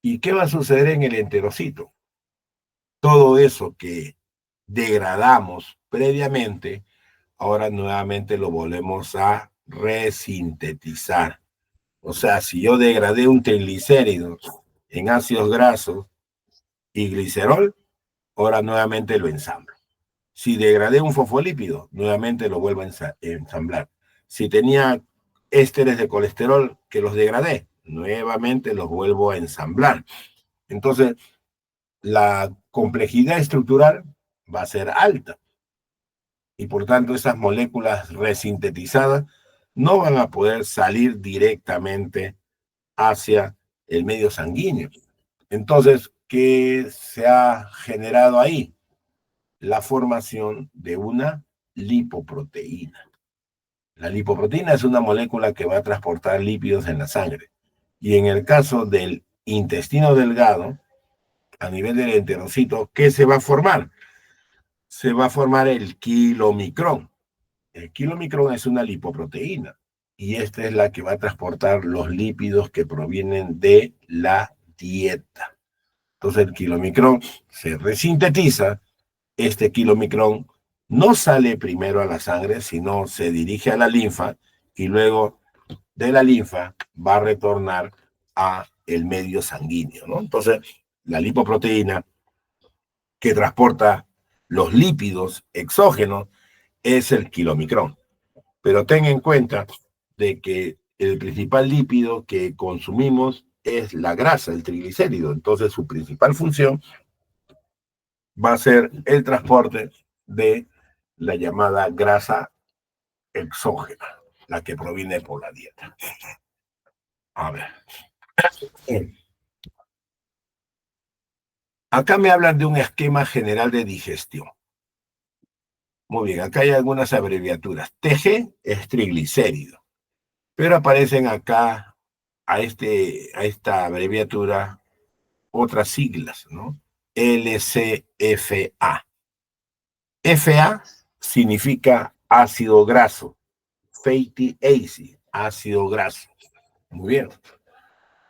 ¿Y qué va a suceder en el enterocito? Todo eso que degradamos previamente, ahora nuevamente lo volvemos a resintetizar. O sea, si yo degradé un triglicérido en ácidos grasos y glicerol, ahora nuevamente lo ensamblo. Si degradé un fosfolípido, nuevamente lo vuelvo a ensamblar. Si tenía ésteres de colesterol que los degradé, nuevamente los vuelvo a ensamblar. Entonces, la complejidad estructural va a ser alta y por tanto esas moléculas resintetizadas no van a poder salir directamente hacia el medio sanguíneo. Entonces, ¿qué se ha generado ahí? La formación de una lipoproteína. La lipoproteína es una molécula que va a transportar lípidos en la sangre. Y en el caso del intestino delgado, a nivel del enterocito, ¿qué se va a formar? Se va a formar el kilomicrón. El kilomicrón es una lipoproteína y esta es la que va a transportar los lípidos que provienen de la dieta. Entonces el kilomicrón se resintetiza. Este kilomicrón no sale primero a la sangre, sino se dirige a la linfa y luego de la linfa va a retornar a el medio sanguíneo, ¿no? Entonces, la lipoproteína que transporta los lípidos exógenos es el kilomicrón. Pero ten en cuenta de que el principal lípido que consumimos es la grasa, el triglicérido. Entonces, su principal función va a ser el transporte de la llamada grasa exógena, la que proviene por la dieta. A ver. Acá me hablan de un esquema general de digestión. Muy bien, acá hay algunas abreviaturas. TG es triglicérido, pero aparecen acá a esta abreviatura otras siglas, ¿no? LCFA. FA significa ácido graso, fatty acid, ácido graso. Muy bien.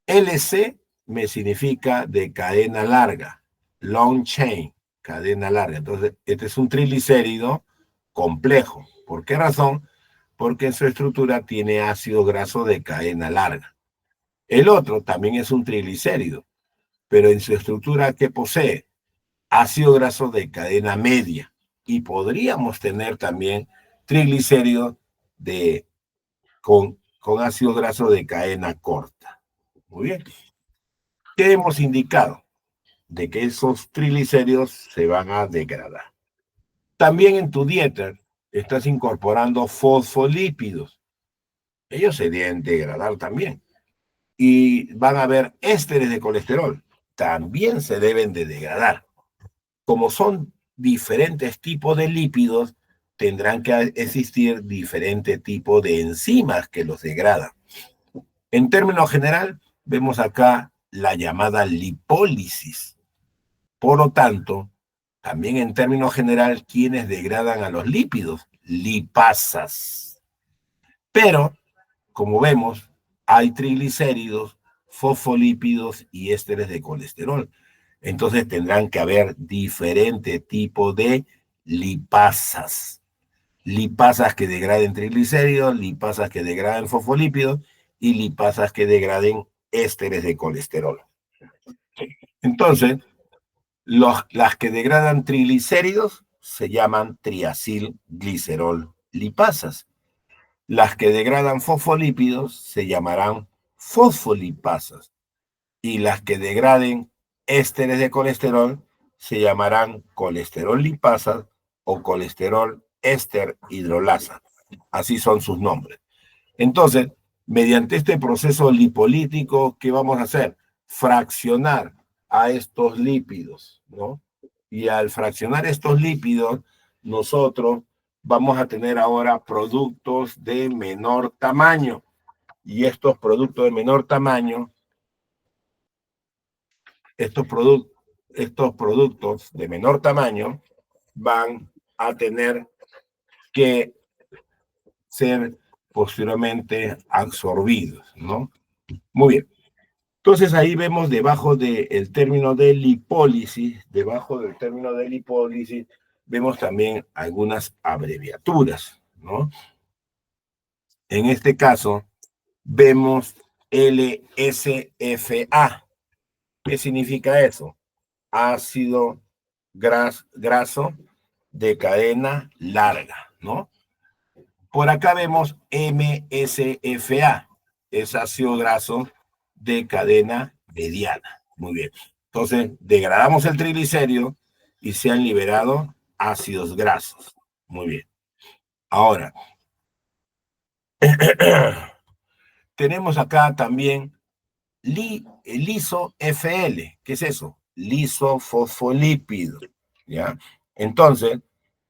LC me significa de cadena larga, long chain, cadena larga. Entonces, este es un triglicérido complejo. ¿Por qué razón? Porque en su estructura tiene ácido graso de cadena larga. El otro también es un triglicérido, pero en su estructura, ¿qué posee? Ácido graso de cadena media. Y podríamos tener también triglicéridos con ácido graso de cadena corta. Muy bien. ¿Qué hemos indicado? De que esos triglicéridos se van a degradar. También en tu dieta estás incorporando fosfolípidos. Ellos se deben degradar también. Y van a haber ésteres de colesterol. También se deben de degradar. Como son diferentes tipos de lípidos, tendrán que existir diferentes tipos de enzimas que los degradan. En términos general, vemos acá la llamada lipólisis. Por lo tanto, también en términos general, ¿quiénes degradan a los lípidos? Lipasas. Pero, como vemos, hay triglicéridos, fosfolípidos y ésteres de colesterol. Entonces tendrán que haber diferentes tipos de lipasas. Lipasas que degraden triglicéridos, lipasas que degraden fosfolípidos y lipasas que degraden ésteres de colesterol. Entonces, las que degradan triglicéridos se llaman triacilglicerol lipasas. Las que degradan fosfolípidos se llamarán fosfolipasas. Y las que degraden ésteres de colesterol se llamarán colesterol lipasas o colesterol éster hidrolasa. Así son sus nombres. Entonces, mediante este proceso lipolítico, ¿qué vamos a hacer? Fraccionar a estos lípidos, ¿no? Y al fraccionar estos lípidos, nosotros vamos a tener ahora productos de menor tamaño. Y estos productos de menor tamaño, estos productos de menor tamaño van a tener que ser posteriormente absorbidos, ¿no? Muy bien. Entonces ahí vemos debajo del término de lipólisis, vemos también algunas abreviaturas, ¿no? En este caso, vemos LSFA. ¿Qué significa eso? Ácido graso de cadena larga, ¿no? Por acá vemos MSFA, es ácido graso de cadena mediana. Muy bien. Entonces, degradamos el triglicérido y se han liberado ácidos grasos. Muy bien. Ahora, tenemos acá también liso-FL. ¿Qué es eso? Lisofosfolípido. ¿Ya? Entonces,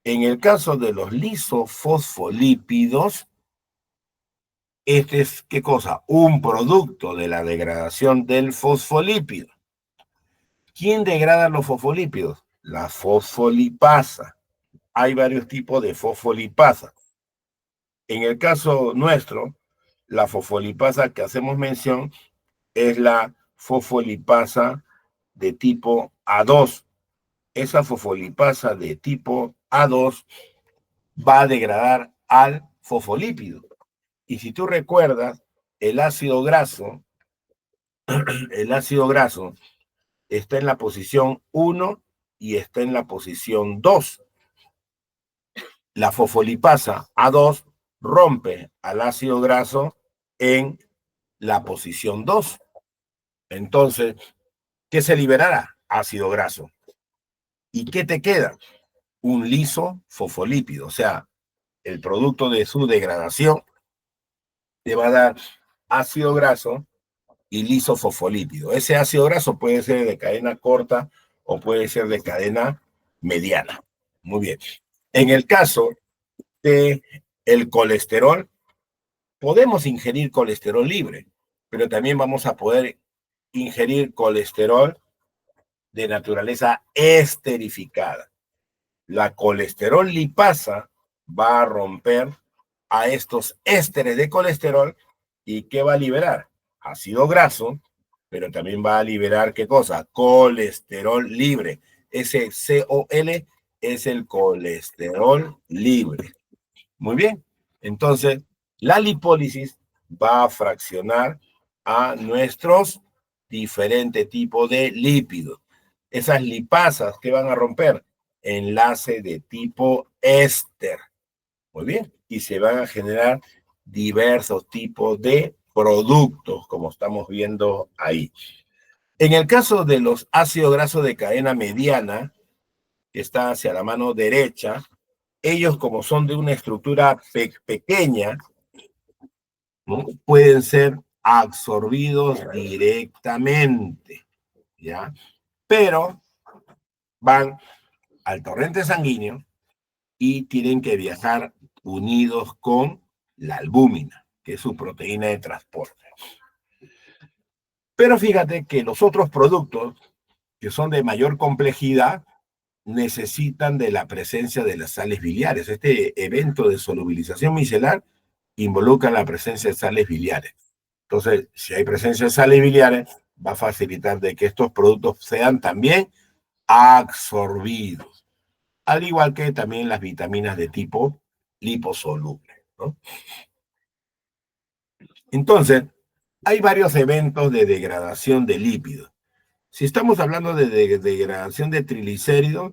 en el caso de los lisofosfolípidos, este es, ¿qué cosa? Un producto de la degradación del fosfolípido. ¿Quién degrada los fosfolípidos? La fosfolipasa. Hay varios tipos de fosfolipasa. En el caso nuestro, la fosfolipasa que hacemos mención es la fosfolipasa de tipo A2. Esa fosfolipasa de tipo A2 va a degradar al fosfolípido. Y si tú recuerdas, el ácido graso está en la posición 1 y está en la posición 2. La fosfolipasa A2 rompe al ácido graso en la posición 2. Entonces, ¿qué se liberará? Ácido graso. ¿Y qué te queda? Un lisofosfolípido, o sea, el producto de su degradación te va a dar ácido graso y lisofosfolípido. Ese ácido graso puede ser de cadena corta o puede ser de cadena mediana. Muy bien. En el caso de el colesterol, podemos ingerir colesterol libre, pero también vamos a poder ingerir colesterol de naturaleza esterificada. La colesterol lipasa va a romper a estos ésteres de colesterol y ¿qué va a liberar? Ácido graso, pero también va a liberar ¿qué cosa? Colesterol libre. Ese COL es el colesterol libre. Muy bien. Entonces, la lipólisis va a fraccionar a nuestros diferentes tipos de lípidos. Esas lipasas que van a romper enlace de tipo éster. Muy bien. Y se van a generar diversos tipos de productos, como estamos viendo ahí. En el caso de los ácidos grasos de cadena mediana, que está hacia la mano derecha, ellos como son de una estructura pequeña, ¿no? Pueden ser absorbidos directamente, ¿ya? Pero van al torrente sanguíneo y tienen que viajar unidos con la albúmina, que es su proteína de transporte. Pero fíjate que los otros productos, que son de mayor complejidad, necesitan de la presencia de las sales biliares. Este evento de solubilización micelar involucra la presencia de sales biliares. Entonces, si hay presencia de sales biliares, va a facilitar de que estos productos sean también absorbidos, al igual que también las vitaminas de tipo liposoluble, ¿no? Entonces, hay varios eventos de degradación de lípidos. Si estamos hablando de degradación de triglicéridos,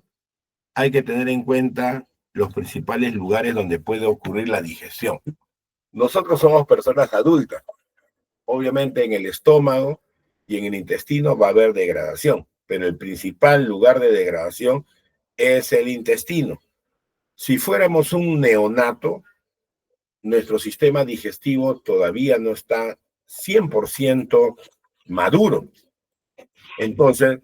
hay que tener en cuenta los principales lugares donde puede ocurrir la digestión. Nosotros somos personas adultas. Obviamente en el estómago y en el intestino va a haber degradación, pero el principal lugar de degradación es el intestino. Si fuéramos un neonato, nuestro sistema digestivo todavía no está 100% maduro. Entonces,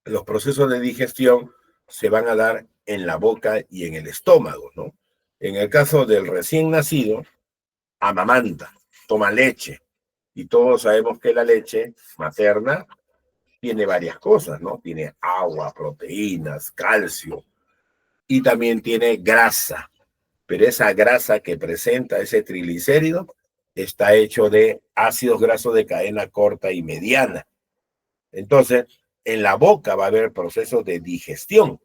los procesos de digestión se van a dar en la boca y en el estómago, ¿no? En el caso del recién nacido, amamanta, toma leche, y todos sabemos que la leche materna tiene varias cosas, ¿no? Tiene agua, proteínas, calcio, y también tiene grasa, pero esa grasa que presenta ese triglicérido está hecho de ácidos grasos de cadena corta y mediana. Entonces, en la boca va a haber procesos de digestión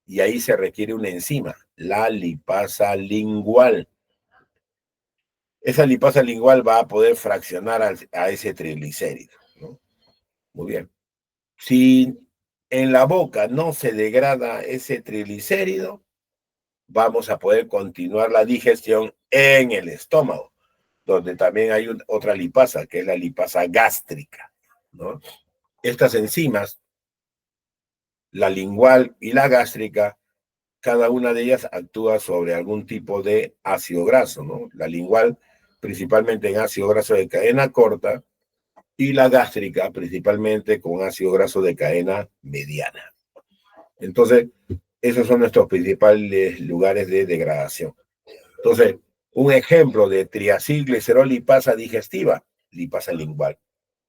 y ahí se requiere una enzima, la lipasa lingual. Esa lipasa lingual va a poder fraccionar a ese triglicérido, ¿no? Muy bien. Si en la boca no se degrada ese triglicérido, vamos a poder continuar la digestión en el estómago, donde también hay otra lipasa, que es la lipasa gástrica, ¿no? Estas enzimas, la lingual y la gástrica, cada una de ellas actúa sobre algún tipo de ácido graso, ¿no? La lingual principalmente en ácido graso de cadena corta y la gástrica principalmente con ácido graso de cadena mediana. Entonces, esos son nuestros principales lugares de degradación. Entonces, un ejemplo de triacilglicerol-lipasa digestiva, lipasa lingual.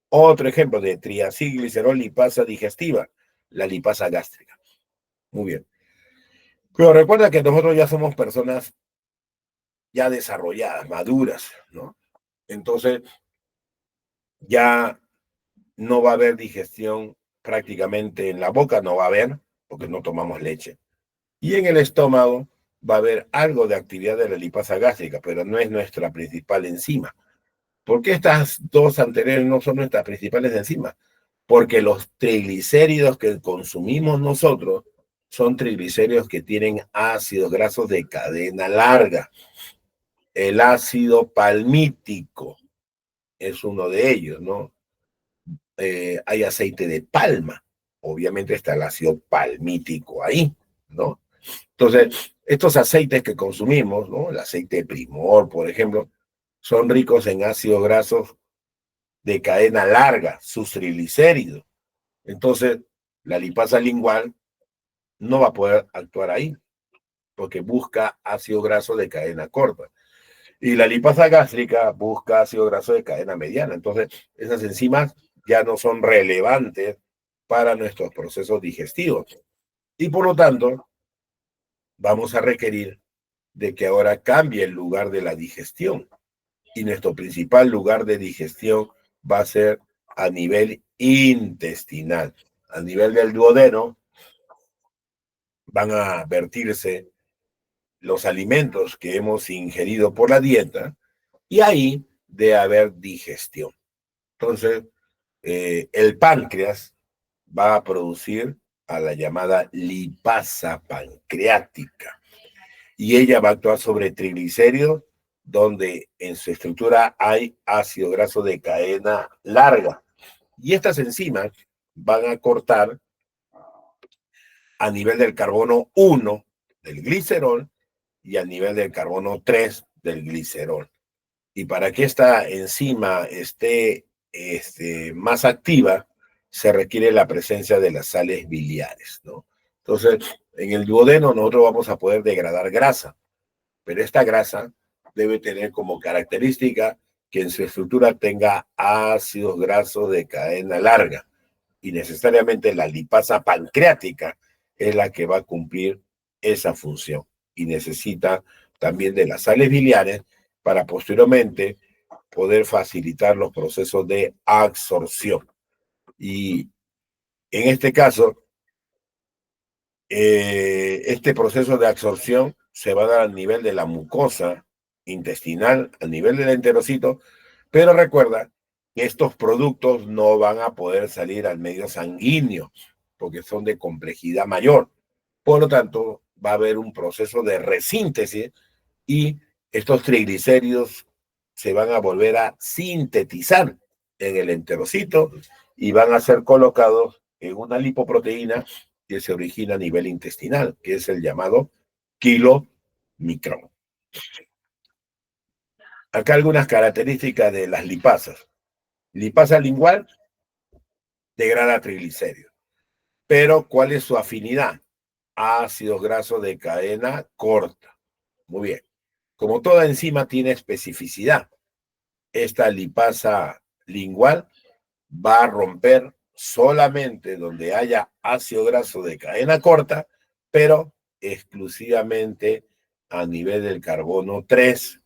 Otro ejemplo de triacilglicerol-lipasa digestiva, la lipasa gástrica. Muy bien. Pero recuerda que nosotros ya somos personas ya desarrolladas, maduras, ¿no? Entonces, ya no va a haber digestión prácticamente en la boca, no va a haber, porque no tomamos leche. Y en el estómago va a haber algo de actividad de la lipasa gástrica, pero no es nuestra principal enzima. ¿Por qué estas dos anteriores no son nuestras principales enzimas? Porque los triglicéridos que consumimos nosotros son triglicéridos que tienen ácidos grasos de cadena larga. El ácido palmítico es uno de ellos, ¿no? Hay aceite de palma. Obviamente está el ácido palmítico ahí, ¿no? Entonces, estos aceites que consumimos, ¿no? El aceite de Primor, por ejemplo, son ricos en ácidos grasos de cadena larga, sus triglicéridos. Entonces, la lipasa lingual no va a poder actuar ahí, porque busca ácido graso de cadena corta. Y la lipasa gástrica busca ácido graso de cadena mediana. Entonces, esas enzimas ya no son relevantes para nuestros procesos digestivos. Y por lo tanto, vamos a requerir de que ahora cambie el lugar de la digestión. Y nuestro principal lugar de digestión va a ser a nivel intestinal. A nivel del duodeno van a vertirse los alimentos que hemos ingerido por la dieta y ahí debe haber digestión. Entonces, el páncreas va a producir a la llamada lipasa pancreática y ella va a actuar sobre triglicéridos donde en su estructura hay ácido graso de cadena larga. Y estas enzimas van a cortar a nivel del carbono 1 del glicerol y al nivel del carbono 3 del glicerol. Y para que esta enzima esté más activa, se requiere la presencia de las sales biliares, ¿no? Entonces, en el duodeno nosotros vamos a poder degradar grasa, pero esta grasa debe tener como característica que en su estructura tenga ácidos grasos de cadena larga, y necesariamente la lipasa pancreática es la que va a cumplir esa función y necesita también de las sales biliares para posteriormente poder facilitar los procesos de absorción. Y en este caso, este proceso de absorción se va a dar a nivel de la mucosa intestinal, a nivel del enterocito, pero recuerda que estos productos no van a poder salir al medio sanguíneo porque son de complejidad mayor. Por lo tanto, va a haber un proceso de resíntesis y estos triglicéridos se van a volver a sintetizar en el enterocito y van a ser colocados en una lipoproteína que se origina a nivel intestinal, que es el llamado kilomicrón. Acá algunas características de las lipasas. Lipasa lingual degrada triglicéridos. Pero, ¿cuál es su afinidad? Ácidos grasos de cadena corta. Muy bien. Como toda enzima tiene especificidad, esta lipasa lingual va a romper solamente donde haya ácido graso de cadena corta, pero exclusivamente a nivel del carbono 3.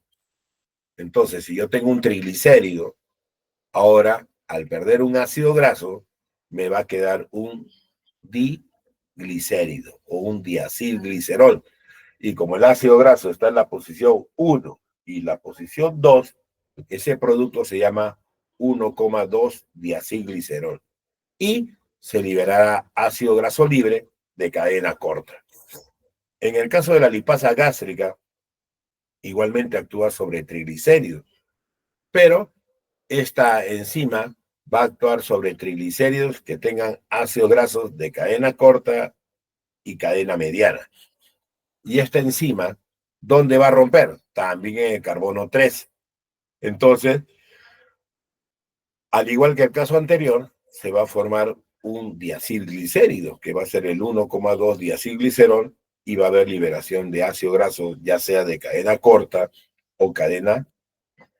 Entonces, si yo tengo un triglicérido, ahora, al perder un ácido graso, me va a quedar un diglicérido o un diacilglicerol. Y como el ácido graso está en la posición 1 y la posición 2, ese producto se llama 1,2 diacilglicerol. Y se liberará ácido graso libre de cadena corta. En el caso de la lipasa gástrica, igualmente actúa sobre triglicéridos, pero esta enzima va a actuar sobre triglicéridos que tengan ácidos grasos de cadena corta y cadena mediana. Y esta enzima, ¿dónde va a romper? También en el carbono 3. Entonces, al igual que el caso anterior, se va a formar un diacilglicérido, que va a ser el 1,2 diacilglicerol, y va a haber liberación de ácido graso, ya sea de cadena corta o cadena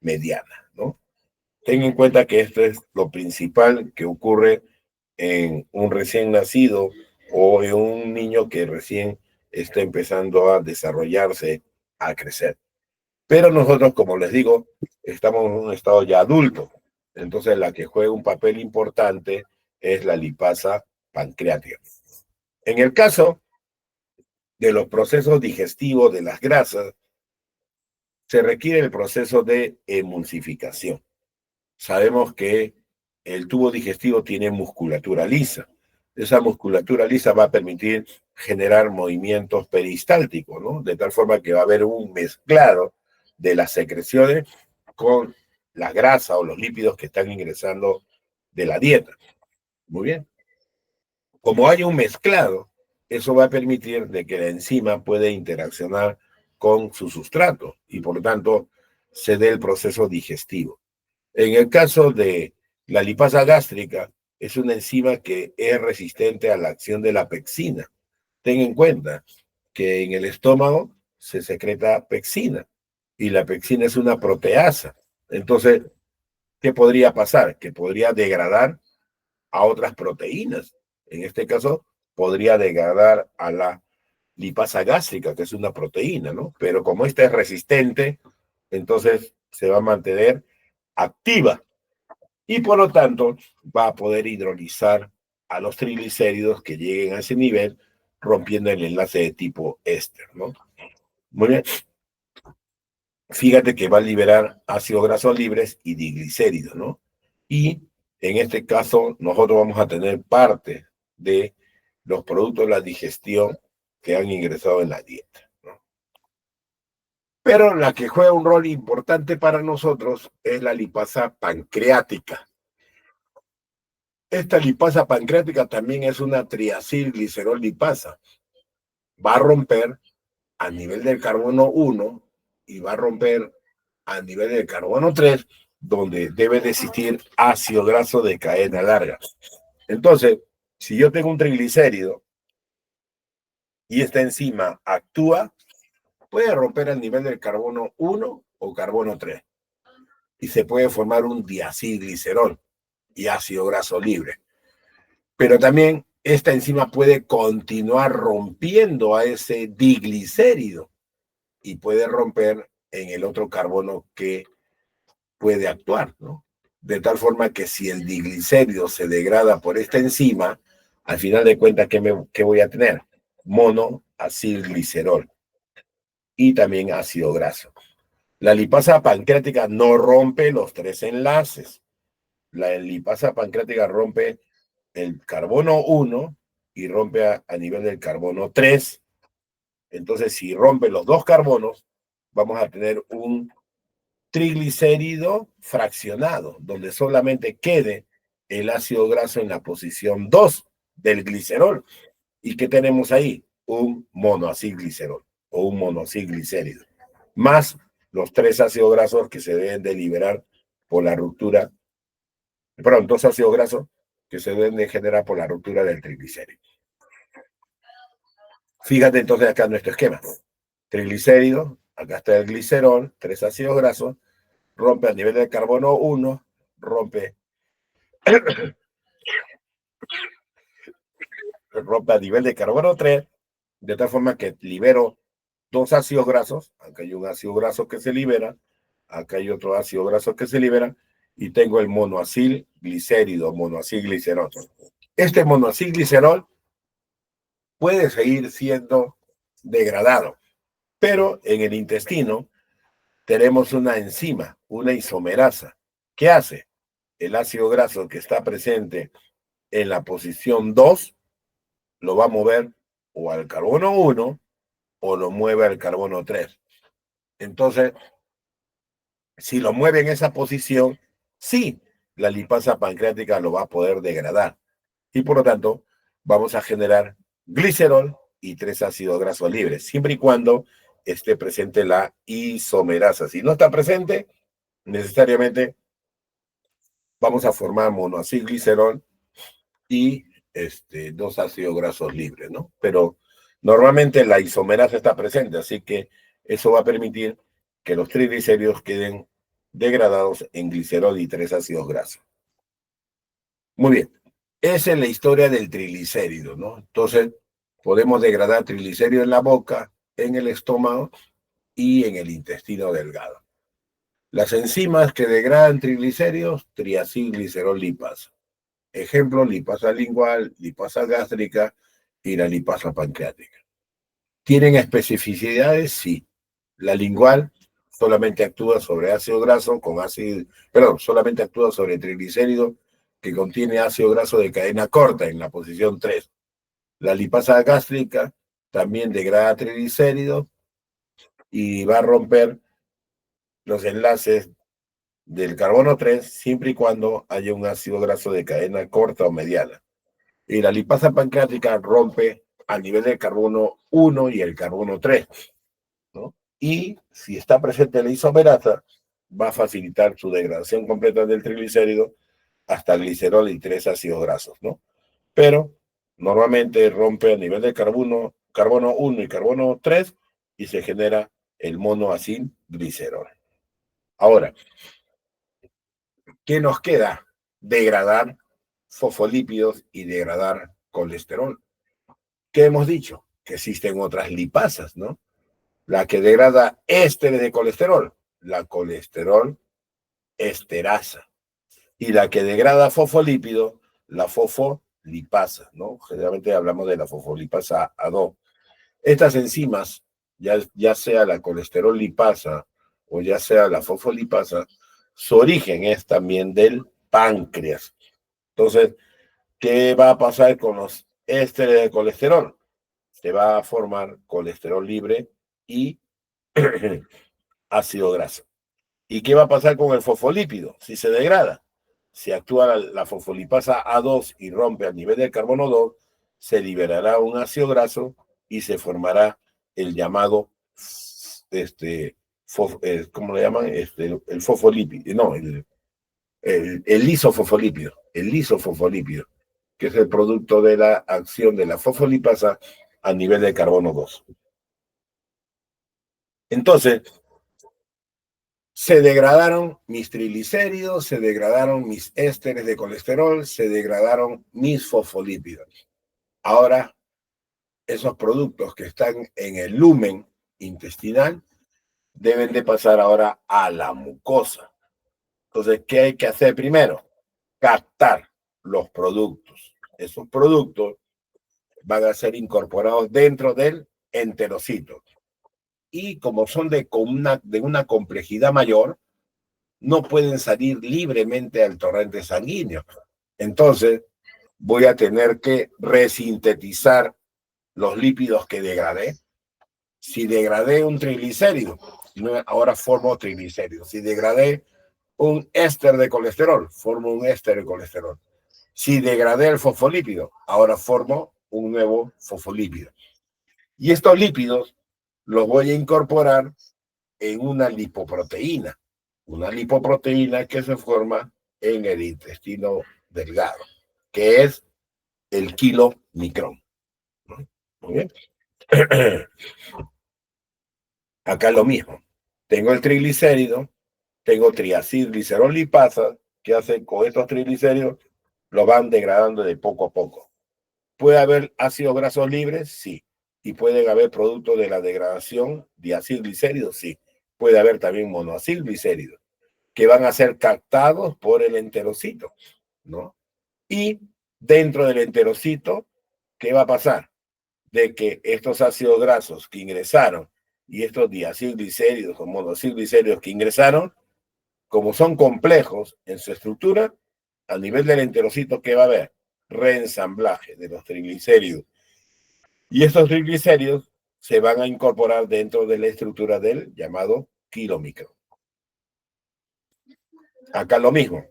mediana, ¿no? Ten en cuenta que esto es lo principal que ocurre en un recién nacido o en un niño que recién está empezando a desarrollarse, a crecer. Pero nosotros, como les digo, estamos en un estado ya adulto. Entonces, la que juega un papel importante es la lipasa pancreática. En el caso de los procesos digestivos de las grasas, se requiere el proceso de emulsificación. Sabemos que el tubo digestivo tiene musculatura lisa. Esa musculatura lisa va a permitir generar movimientos peristálticos, ¿no? De tal forma que va a haber un mezclado de las secreciones con la grasa o los lípidos que están ingresando de la dieta. Muy bien. Como hay un mezclado, eso va a permitir de que la enzima pueda interaccionar con su sustrato y por lo tanto se dé el proceso digestivo. En el caso de la lipasa gástrica, es una enzima que es resistente a la acción de la pexina. Ten en cuenta que en el estómago se secreta pexina y la pexina es una proteasa. Entonces, ¿qué podría pasar? Que podría degradar a otras proteínas. En este caso, podría degradar a la lipasa gástrica, que es una proteína, ¿no? Pero como esta es resistente, entonces se va a mantener activa y por lo tanto va a poder hidrolizar a los triglicéridos que lleguen a ese nivel, rompiendo el enlace de tipo éster, ¿no? Muy bien. Fíjate que va a liberar ácidos grasos libres y diglicéridos, ¿no? Y en este caso, nosotros vamos a tener parte de los productos de la digestión que han ingresado en la dieta, ¿no? Pero la que juega un rol importante para nosotros es la lipasa pancreática. Esta lipasa pancreática también es una triacilglicerol lipasa. Va a romper a nivel del carbono 1 y va a romper a nivel del carbono 3, donde debe de existir ácido graso de cadena larga. Entonces, si yo tengo un triglicérido y esta enzima actúa, puede romper al nivel del carbono 1 o carbono 3 y se puede formar un diacilglicerol y ácido graso libre. Pero también esta enzima puede continuar rompiendo a ese diglicérido y puede romper en el otro carbono que puede actuar, ¿no? De tal forma que si el diglicérido se degrada por esta enzima, al final de cuentas, ¿qué voy a tener? Monoacilglicerol y también ácido graso. La lipasa pancreática no rompe los tres enlaces. La lipasa pancreática rompe el carbono 1 y rompe a nivel del carbono 3. Entonces, si rompe los dos carbonos, vamos a tener un triglicérido fraccionado, donde solamente quede el ácido graso en la posición 2 del glicerol. ¿Y qué tenemos ahí? Un monoacilglicerol o un monoacilglicérido, más los tres ácidos grasos que se deben de liberar por la ruptura, perdón, dos ácidos grasos que se deben de generar por la ruptura del triglicérido. Fíjate entonces acá en nuestro esquema. Triglicérido, acá está el glicerol, tres ácidos grasos, rompe a nivel del carbono 1, rompe a nivel de carbono 3, de tal forma que libero dos ácidos grasos, acá hay un ácido graso que se libera, acá hay otro ácido graso que se libera, y tengo el monoacilglicérido, monoacilglicerol. Este monoacilglicerol puede seguir siendo degradado, pero en el intestino tenemos una enzima, una isomerasa. ¿Qué hace? El ácido graso que está presente en la posición 2 lo va a mover o al carbono 1 o lo mueve al carbono 3. Entonces, si lo mueve en esa posición, sí, la lipasa pancreática lo va a poder degradar. Y por lo tanto, vamos a generar glicerol y tres ácidos grasos libres, siempre y cuando esté presente la isomerasa. Si no está presente, necesariamente vamos a formar monoacilglicerol y dos ácidos grasos libres, ¿no? Pero normalmente la isomerasa está presente, así que eso va a permitir que los triglicéridos queden degradados en glicerol y tres ácidos grasos. Muy bien, esa es la historia del triglicérido, ¿no? Entonces, podemos degradar triglicéridos en la boca, en el estómago y en el intestino delgado. Las enzimas que degradan triglicéridos, triacilglicerol lipasa. Ejemplo, lipasa lingual, lipasa gástrica y la lipasa pancreática. ¿Tienen especificidades? Sí. La lingual solamente actúa sobre ácido graso con ácido, perdón, solamente actúa sobre triglicérido que contiene ácido graso de cadena corta en la posición 3. La lipasa gástrica también degrada triglicéridos y va a romper los enlaces del carbono 3 siempre y cuando haya un ácido graso de cadena corta o mediana. Y la lipasa pancreática rompe a nivel del carbono 1 y el carbono 3, ¿no? Y si está presente la isomerasa, va a facilitar su degradación completa del triglicérido hasta glicerol y tres ácidos grasos, ¿no? Pero normalmente rompe a nivel de carbono 1 y carbono 3 y se genera el monoacilglicerol. Ahora, ¿qué nos queda? Degradar fosfolípidos y degradar colesterol. ¿Qué hemos dicho? Que existen otras lipasas, ¿no? La que degrada ésteres de colesterol, la colesterol esterasa. Y la que degrada fosfolípido, la fosfolipasa, ¿no? Generalmente hablamos de la fosfolipasa A2. Estas enzimas, ya sea la colesterol lipasa o ya sea la fosfolipasa, su origen es también del páncreas. Entonces, ¿qué va a pasar con los ésteres de colesterol? Se va a formar colesterol libre y ácido graso. ¿Y qué va a pasar con el fosfolípido? Si se degrada, si actúa la fosfolipasa A2 y rompe al nivel del carbono 2, se liberará un ácido graso y se formará el llamado ¿cómo le llaman? El fosfolípido, no, el lisofosfolípido, que es el producto de la acción de la fosfolipasa a nivel de carbono 2. Entonces, se degradaron mis triglicéridos, se degradaron mis ésteres de colesterol, se degradaron mis fosfolípidos. Ahora, esos productos que están en el lumen intestinal deben de pasar ahora a la mucosa. Entonces, ¿qué hay que hacer primero? Captar los productos. Esos productos van a ser incorporados dentro del enterocito. Y como son de una complejidad mayor, no pueden salir libremente al torrente sanguíneo. Entonces, voy a tener que resintetizar los lípidos que degradé. Si degradé un triglicérido, ahora formo triglicéridos. Si degradé un éster de colesterol, formo un éster de colesterol. Si degradé el fosfolípido, ahora formo un nuevo fosfolípido. Y estos lípidos los voy a incorporar en una lipoproteína que se forma en el intestino delgado, que es el kilomicrón. Muy bien. Acá es lo mismo. Tengo el triglicérido, tengo triacilglicerolipasas que hacen con estos triglicéridos, lo van degradando de poco a poco. ¿Puede haber ácidos grasos libres? Sí. ¿Y pueden haber productos de la degradación de acilglicéridos? Sí. Puede haber también monoacilglicéridos que van a ser captados por el enterocito, ¿no? Y dentro del enterocito, ¿qué va a pasar? De que estos ácidos grasos que ingresaron y estos diacilglicéridos o monoacilglicéridos que ingresaron, como son complejos en su estructura, a nivel del enterocito, ¿qué va a haber? Reensamblaje de los triglicéridos. Y estos triglicéridos se van a incorporar dentro de la estructura del llamado kilomicrón. Acá lo mismo.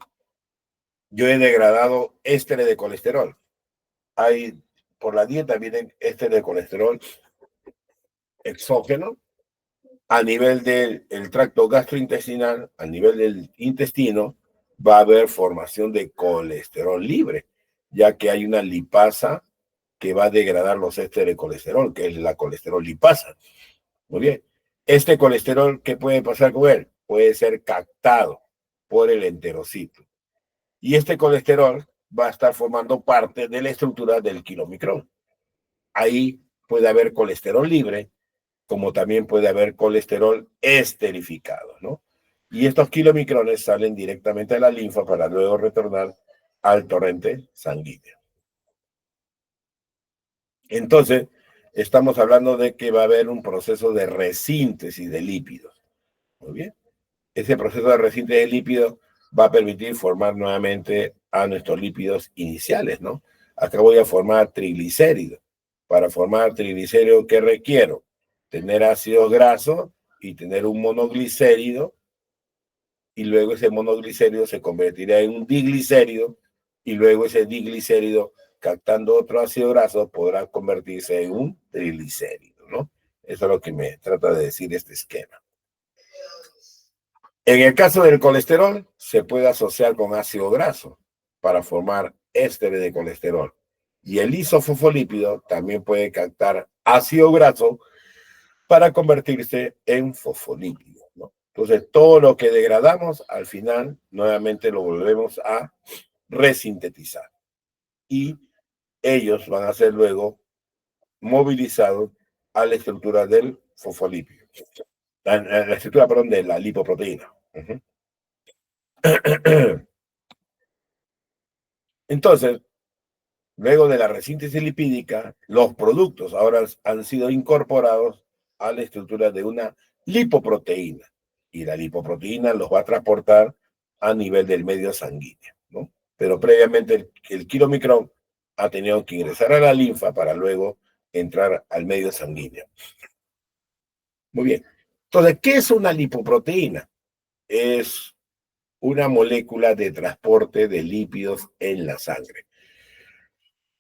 Yo he degradado ésteres de colesterol. Por la dieta vienen ésteres de colesterol exógeno a nivel del tracto gastrointestinal, a nivel del intestino, va a haber formación de colesterol libre, ya que hay una lipasa que va a degradar los ésteres de colesterol, que es la colesterol lipasa. Muy bien. Este colesterol, ¿qué puede pasar con él? Puede ser captado por el enterocito. Y este colesterol va a estar formando parte de la estructura del kilomicrón. Ahí puede haber colesterol libre, como también puede haber colesterol esterificado, ¿no? Y estos kilomicrones salen directamente a la linfa para luego retornar al torrente sanguíneo. Entonces, estamos hablando de que va a haber un proceso de resíntesis de lípidos. Muy bien. Ese proceso de resíntesis de lípidos va a permitir formar nuevamente a nuestros lípidos iniciales, ¿no? Acá voy a formar triglicéridos. Para formar triglicéridos, ¿qué requiero? Tener ácidos grasos y tener un monoglicérido, y luego ese monoglicérido se convertirá en un diglicérido, y luego ese diglicérido, captando otro ácido graso, podrá convertirse en un triglicérido, ¿no? Eso es lo que me trata de decir este esquema. En el caso del colesterol, se puede asociar con ácido graso para formar ésteres de colesterol. Y el isofosfolípido también puede captar ácido graso para convertirse en fosfolípido, ¿no? Entonces, todo lo que degradamos, al final, nuevamente lo volvemos a resintetizar. Y ellos van a ser luego movilizados a la estructura del fosfolípido. La estructura, perdón, de la lipoproteína. Entonces, luego de la resíntesis lipídica, los productos ahora han sido incorporados a la estructura de una lipoproteína. Y la lipoproteína los va a transportar a nivel del medio sanguíneo, ¿no? Pero previamente el kilomicrón ha tenido que ingresar a la linfa para luego entrar al medio sanguíneo. Muy bien. Entonces, ¿qué es una lipoproteína? Es una molécula de transporte de lípidos en la sangre.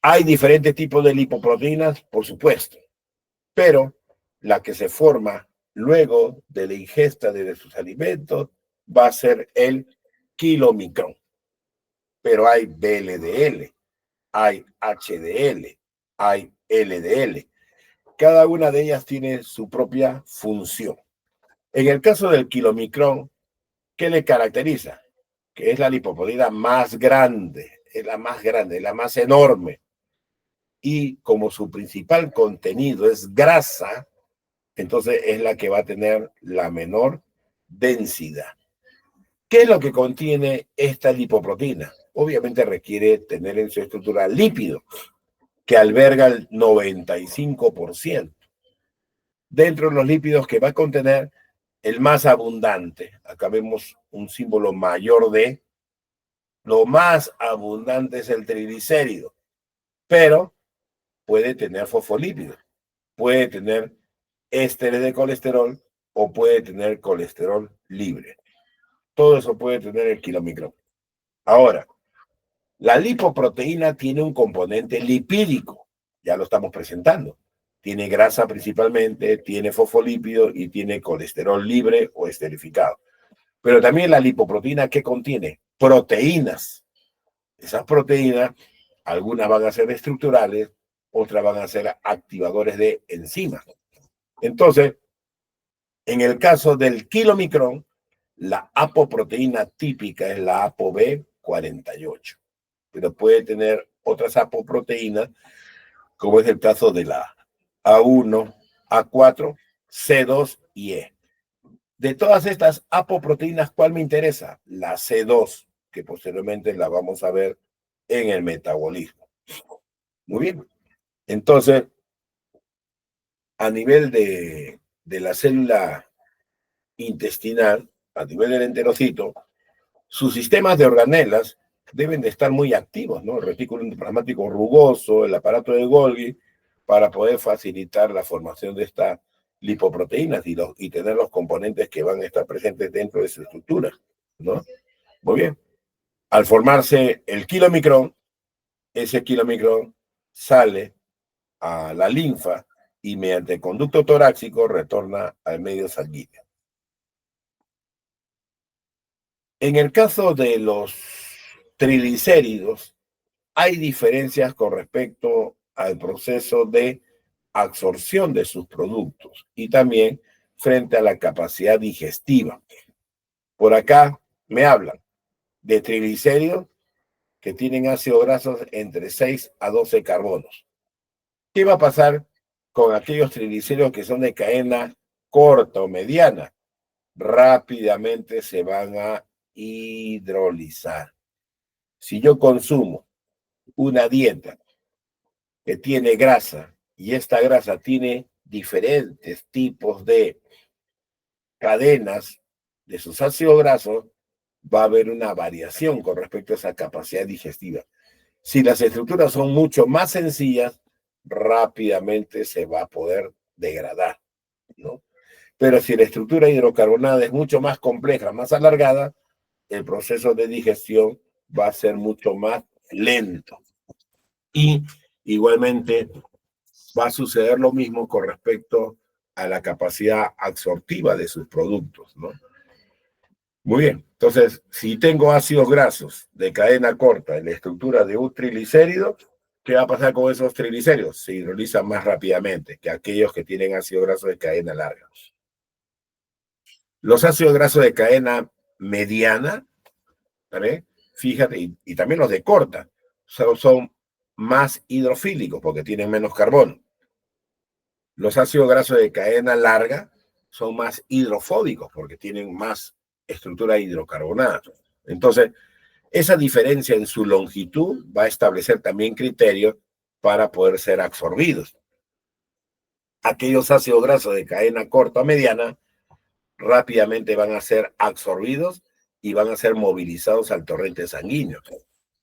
Hay diferentes tipos de lipoproteínas, por supuesto, pero la que se forma luego de la ingesta de sus alimentos, va a ser el kilomicrón. Pero hay VLDL, hay HDL, hay LDL. Cada una de ellas tiene su propia función. En el caso del kilomicrón, ¿qué le caracteriza? Que es la lipoproteína más grande, es la más grande, la más enorme. Y como su principal contenido es grasa, entonces es la que va a tener la menor densidad. ¿Qué es lo que contiene esta lipoproteína? Obviamente requiere tener en su estructura lípidos, que alberga el 95%. Dentro de los lípidos que va a contener el más abundante, acá vemos un símbolo mayor de, lo más abundante es el triglicérido, pero puede tener fosfolípidos, puede tener ésteres de colesterol o puede tener colesterol libre. Todo eso puede tener el kilomicrón. Ahora, la lipoproteína tiene un componente lipídico, ya lo estamos presentando. Tiene grasa principalmente, tiene fosfolípidos y tiene colesterol libre o esterificado. Pero también la lipoproteína, ¿qué contiene? Proteínas. Esas proteínas, algunas van a ser estructurales, otras van a ser activadores de enzimas. Entonces, en el caso del kilomicrón, la apoproteína típica es la ApoB48, pero puede tener otras apoproteínas, como es el caso de la A1, A4, C2 y E. De todas estas apoproteínas, ¿cuál me interesa? La C2, que posteriormente la vamos a ver en el metabolismo. Muy bien. Entonces, a nivel de la célula intestinal, a nivel del enterocito, sus sistemas de organelas deben de estar muy activos, ¿no? El retículo endoplasmático rugoso, el aparato de Golgi, para poder facilitar la formación de estas lipoproteínas y tener los componentes que van a estar presentes dentro de su estructura, ¿no? Muy bien. Al formarse el kilomicrón, ese kilomicrón sale a la linfa y mediante el conducto torácico retorna al medio sanguíneo. En el caso de los triglicéridos, hay diferencias con respecto al proceso de absorción de sus productos y también frente a la capacidad digestiva. Por acá me hablan de triglicéridos que tienen ácidos grasos entre 6 a 12 carbonos. ¿Qué va a pasar con aquellos triglicéridos que son de cadena corta o mediana? Rápidamente se van a hidrolizar. Si yo consumo una dieta que tiene grasa y esta grasa tiene diferentes tipos de cadenas de sus ácidos grasos, va a haber una variación con respecto a esa capacidad digestiva. Si las estructuras son mucho más sencillas, rápidamente se va a poder degradar, ¿no? Pero si la estructura hidrocarbonada es mucho más compleja, más alargada, el proceso de digestión va a ser mucho más lento. Y igualmente va a suceder lo mismo con respecto a la capacidad absortiva de sus productos, ¿no? Muy bien, entonces, si tengo ácidos grasos de cadena corta en la estructura de un triglicérido, ¿qué va a pasar con esos triglicéridos? Se hidrolizan más rápidamente que aquellos que tienen ácidos grasos de cadena larga. Los ácidos grasos de cadena mediana, ¿vale? Fíjate, y también los de corta, son más hidrofílicos porque tienen menos carbono. Los ácidos grasos de cadena larga son más hidrofóbicos porque tienen más estructura hidrocarbonada. Entonces, esa diferencia en su longitud va a establecer también criterios para poder ser absorbidos. Aquellos ácidos grasos de cadena corta o mediana rápidamente van a ser absorbidos y van a ser movilizados al torrente sanguíneo.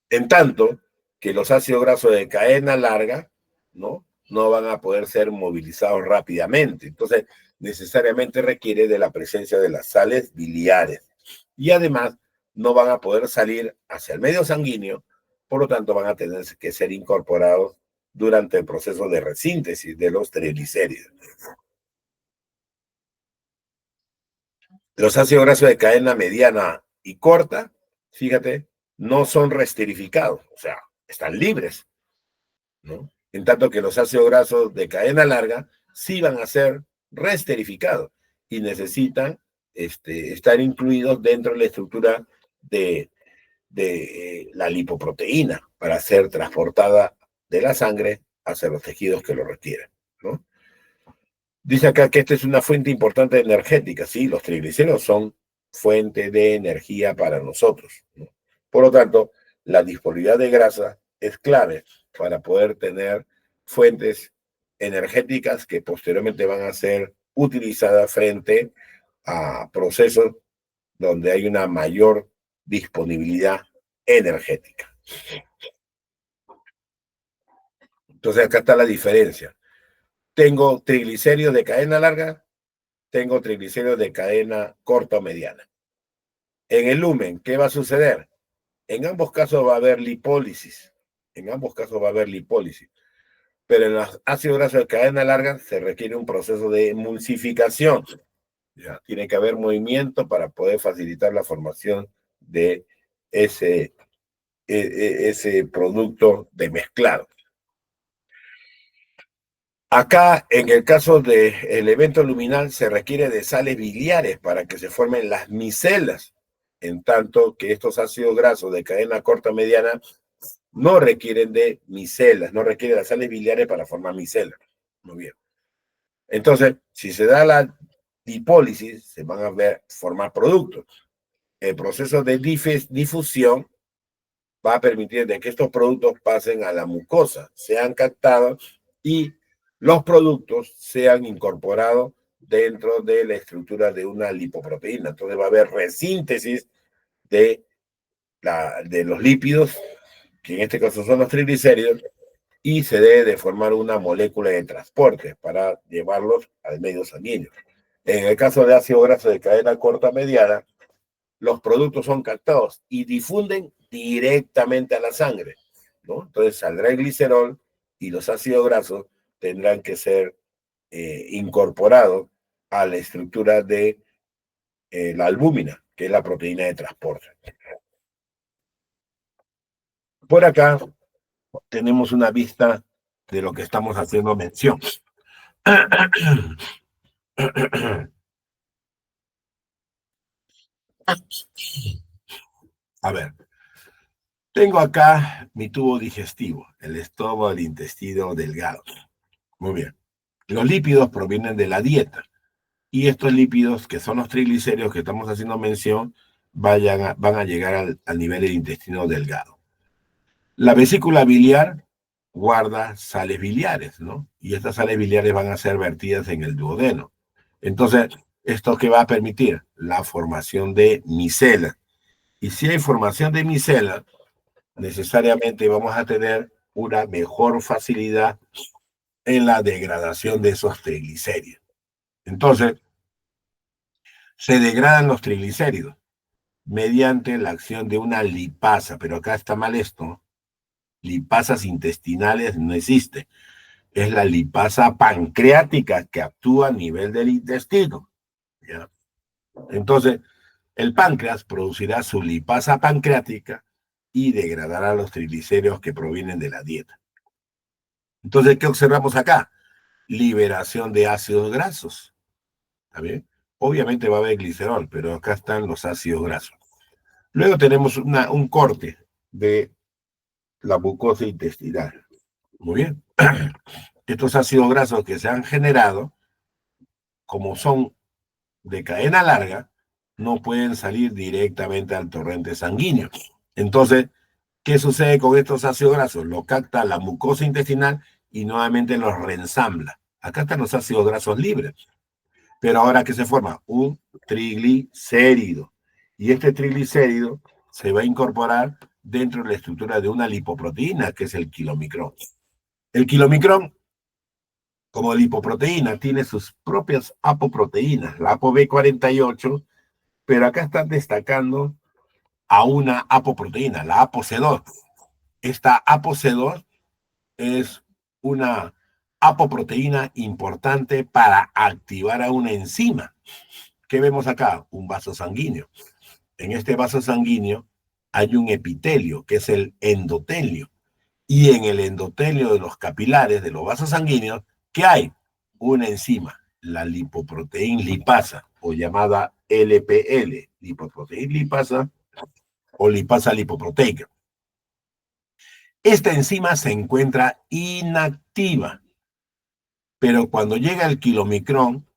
En tanto que los ácidos grasos de cadena larga, no van a poder ser movilizados rápidamente. Entonces, necesariamente requiere de la presencia de las sales biliares. Y además, no van a poder salir hacia el medio sanguíneo, por lo tanto, van a tener que ser incorporados durante el proceso de resíntesis de los triglicéridos. Los ácidos grasos de cadena mediana y corta, fíjate, no son resterificados, o sea, están libres, ¿no? En tanto que los ácidos grasos de cadena larga sí van a ser resterificados y necesitan estar incluidos dentro de la estructura de la lipoproteína para ser transportada de la sangre hacia los tejidos que lo requieren, ¿no? Dice acá que esta es una fuente importante energética, sí, los triglicéridos son fuente de energía para nosotros, ¿no? Por lo tanto, la disponibilidad de grasa es clave para poder tener fuentes energéticas que posteriormente van a ser utilizadas frente a procesos donde hay una mayor disponibilidad energética. Entonces acá está la diferencia. Tengo triglicéridos de cadena larga, tengo triglicéridos de cadena corta o mediana. En el lumen, ¿qué va a suceder? En ambos casos va a haber lipólisis. En ambos casos va a haber lipólisis. Pero en los ácidos grasos de cadena larga se requiere un proceso de emulsificación. Ya, tiene que haber movimiento para poder facilitar la formación de ese producto de mezclado. Acá, en el caso del evento luminal, se requiere de sales biliares para que se formen las micelas, en tanto que estos ácidos grasos de cadena corta mediana no requieren de micelas, no requieren las sales biliares para formar micelas. Muy bien. Entonces, si se da la lipólisis, se van a formar productos. El proceso de difusión va a permitir de que estos productos pasen a la mucosa, sean captados y los productos sean incorporados dentro de la estructura de una lipoproteína. Entonces va a haber resíntesis de los lípidos, que en este caso son los triglicéridos, y se debe de formar una molécula de transporte para llevarlos al medio sanguíneo. En el caso de ácido graso de cadena corta mediana, los productos son captados y difunden directamente a la sangre, ¿no? Entonces saldrá el glicerol y los ácidos grasos tendrán que ser incorporados a la estructura de la albúmina, que es la proteína de transporte. Por acá tenemos una vista de lo que estamos haciendo mención. A ver, tengo acá mi tubo digestivo, el estómago, el intestino delgado. Muy bien. Los lípidos provienen de la dieta y estos lípidos, que son los triglicéridos que estamos haciendo mención, van a llegar al nivel del intestino delgado. La vesícula biliar guarda sales biliares, ¿no? Y estas sales biliares van a ser vertidas en el duodeno. Entonces, ¿esto qué va a permitir? La formación de micelas. Y si hay formación de micelas, necesariamente vamos a tener una mejor facilidad en la degradación de esos triglicéridos. Entonces, se degradan los triglicéridos mediante la acción de una lipasa, pero acá está mal esto. Lipasas intestinales no existe. Es la lipasa pancreática que actúa a nivel del intestino, ¿ya? Entonces, el páncreas producirá su lipasa pancreática y degradará los triglicéridos que provienen de la dieta. Entonces, ¿qué observamos acá? Liberación de ácidos grasos. ¿Está bien? Obviamente va a haber glicerol, pero acá están los ácidos grasos. Luego tenemos un corte de la mucosa intestinal. Muy bien. Estos ácidos grasos que se han generado, como son de cadena larga, no pueden salir directamente al torrente sanguíneo. Entonces, ¿qué sucede con estos ácidos grasos? Lo capta la mucosa intestinal y nuevamente los reensambla. Acá están los ácidos grasos libres. Pero ahora, ¿qué se forma? Un triglicérido. Y este triglicérido se va a incorporar dentro de la estructura de una lipoproteína, que es el kilomicrón. El kilomicrón, como lipoproteína, tiene sus propias apoproteínas, la ApoB48, pero acá están destacando a una apoproteína, la ApoC2. Esta ApoC2 es una apoproteína importante para activar a una enzima. ¿qué vemos acá? Un vaso sanguíneo. En este vaso sanguíneo hay un epitelio, que es el endotelio. Y en el endotelio de los capilares, de los vasos sanguíneos, ¿qué hay? Una enzima, la lipoproteína lipasa, o llamada LPL, lipoproteína lipasa o lipasa lipoproteica. Esta enzima se encuentra inactiva, pero cuando llega el kilomicrón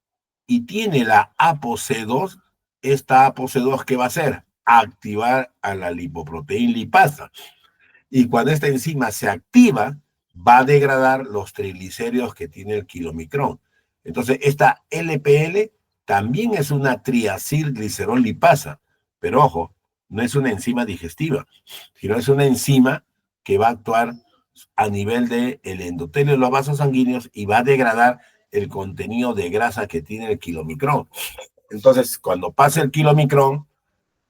y tiene la ApoC2, esta ApoC2, ¿qué va a hacer? Activar a la lipoproteína lipasa. Y cuando esta enzima se activa, va a degradar los triglicéridos que tiene el kilomicrón. Entonces, esta LPL también es una triacilglicerol lipasa, pero ojo, no es una enzima digestiva, sino es una enzima que va a actuar a nivel del endotelio de los vasos sanguíneos y va a degradar el contenido de grasa que tiene el kilomicrón. Entonces, cuando pasa el kilomicrón,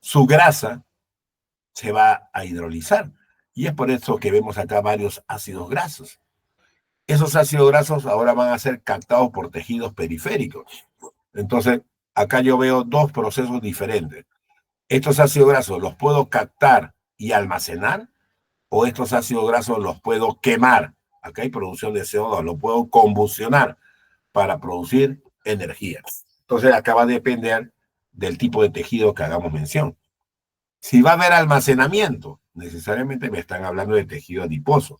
su grasa se va a hidrolizar. Y es por eso que vemos acá varios ácidos grasos. Esos ácidos grasos ahora van a ser captados por tejidos periféricos. Entonces, acá yo veo dos procesos diferentes. Estos ácidos grasos los puedo captar y almacenar, o estos ácidos grasos los puedo quemar. Acá hay producción de CO2, lo puedo combustionar para producir energía. Entonces, acá va a depender del tipo de tejido que hagamos mención. Si va a haber almacenamiento, necesariamente me están hablando de tejido adiposo,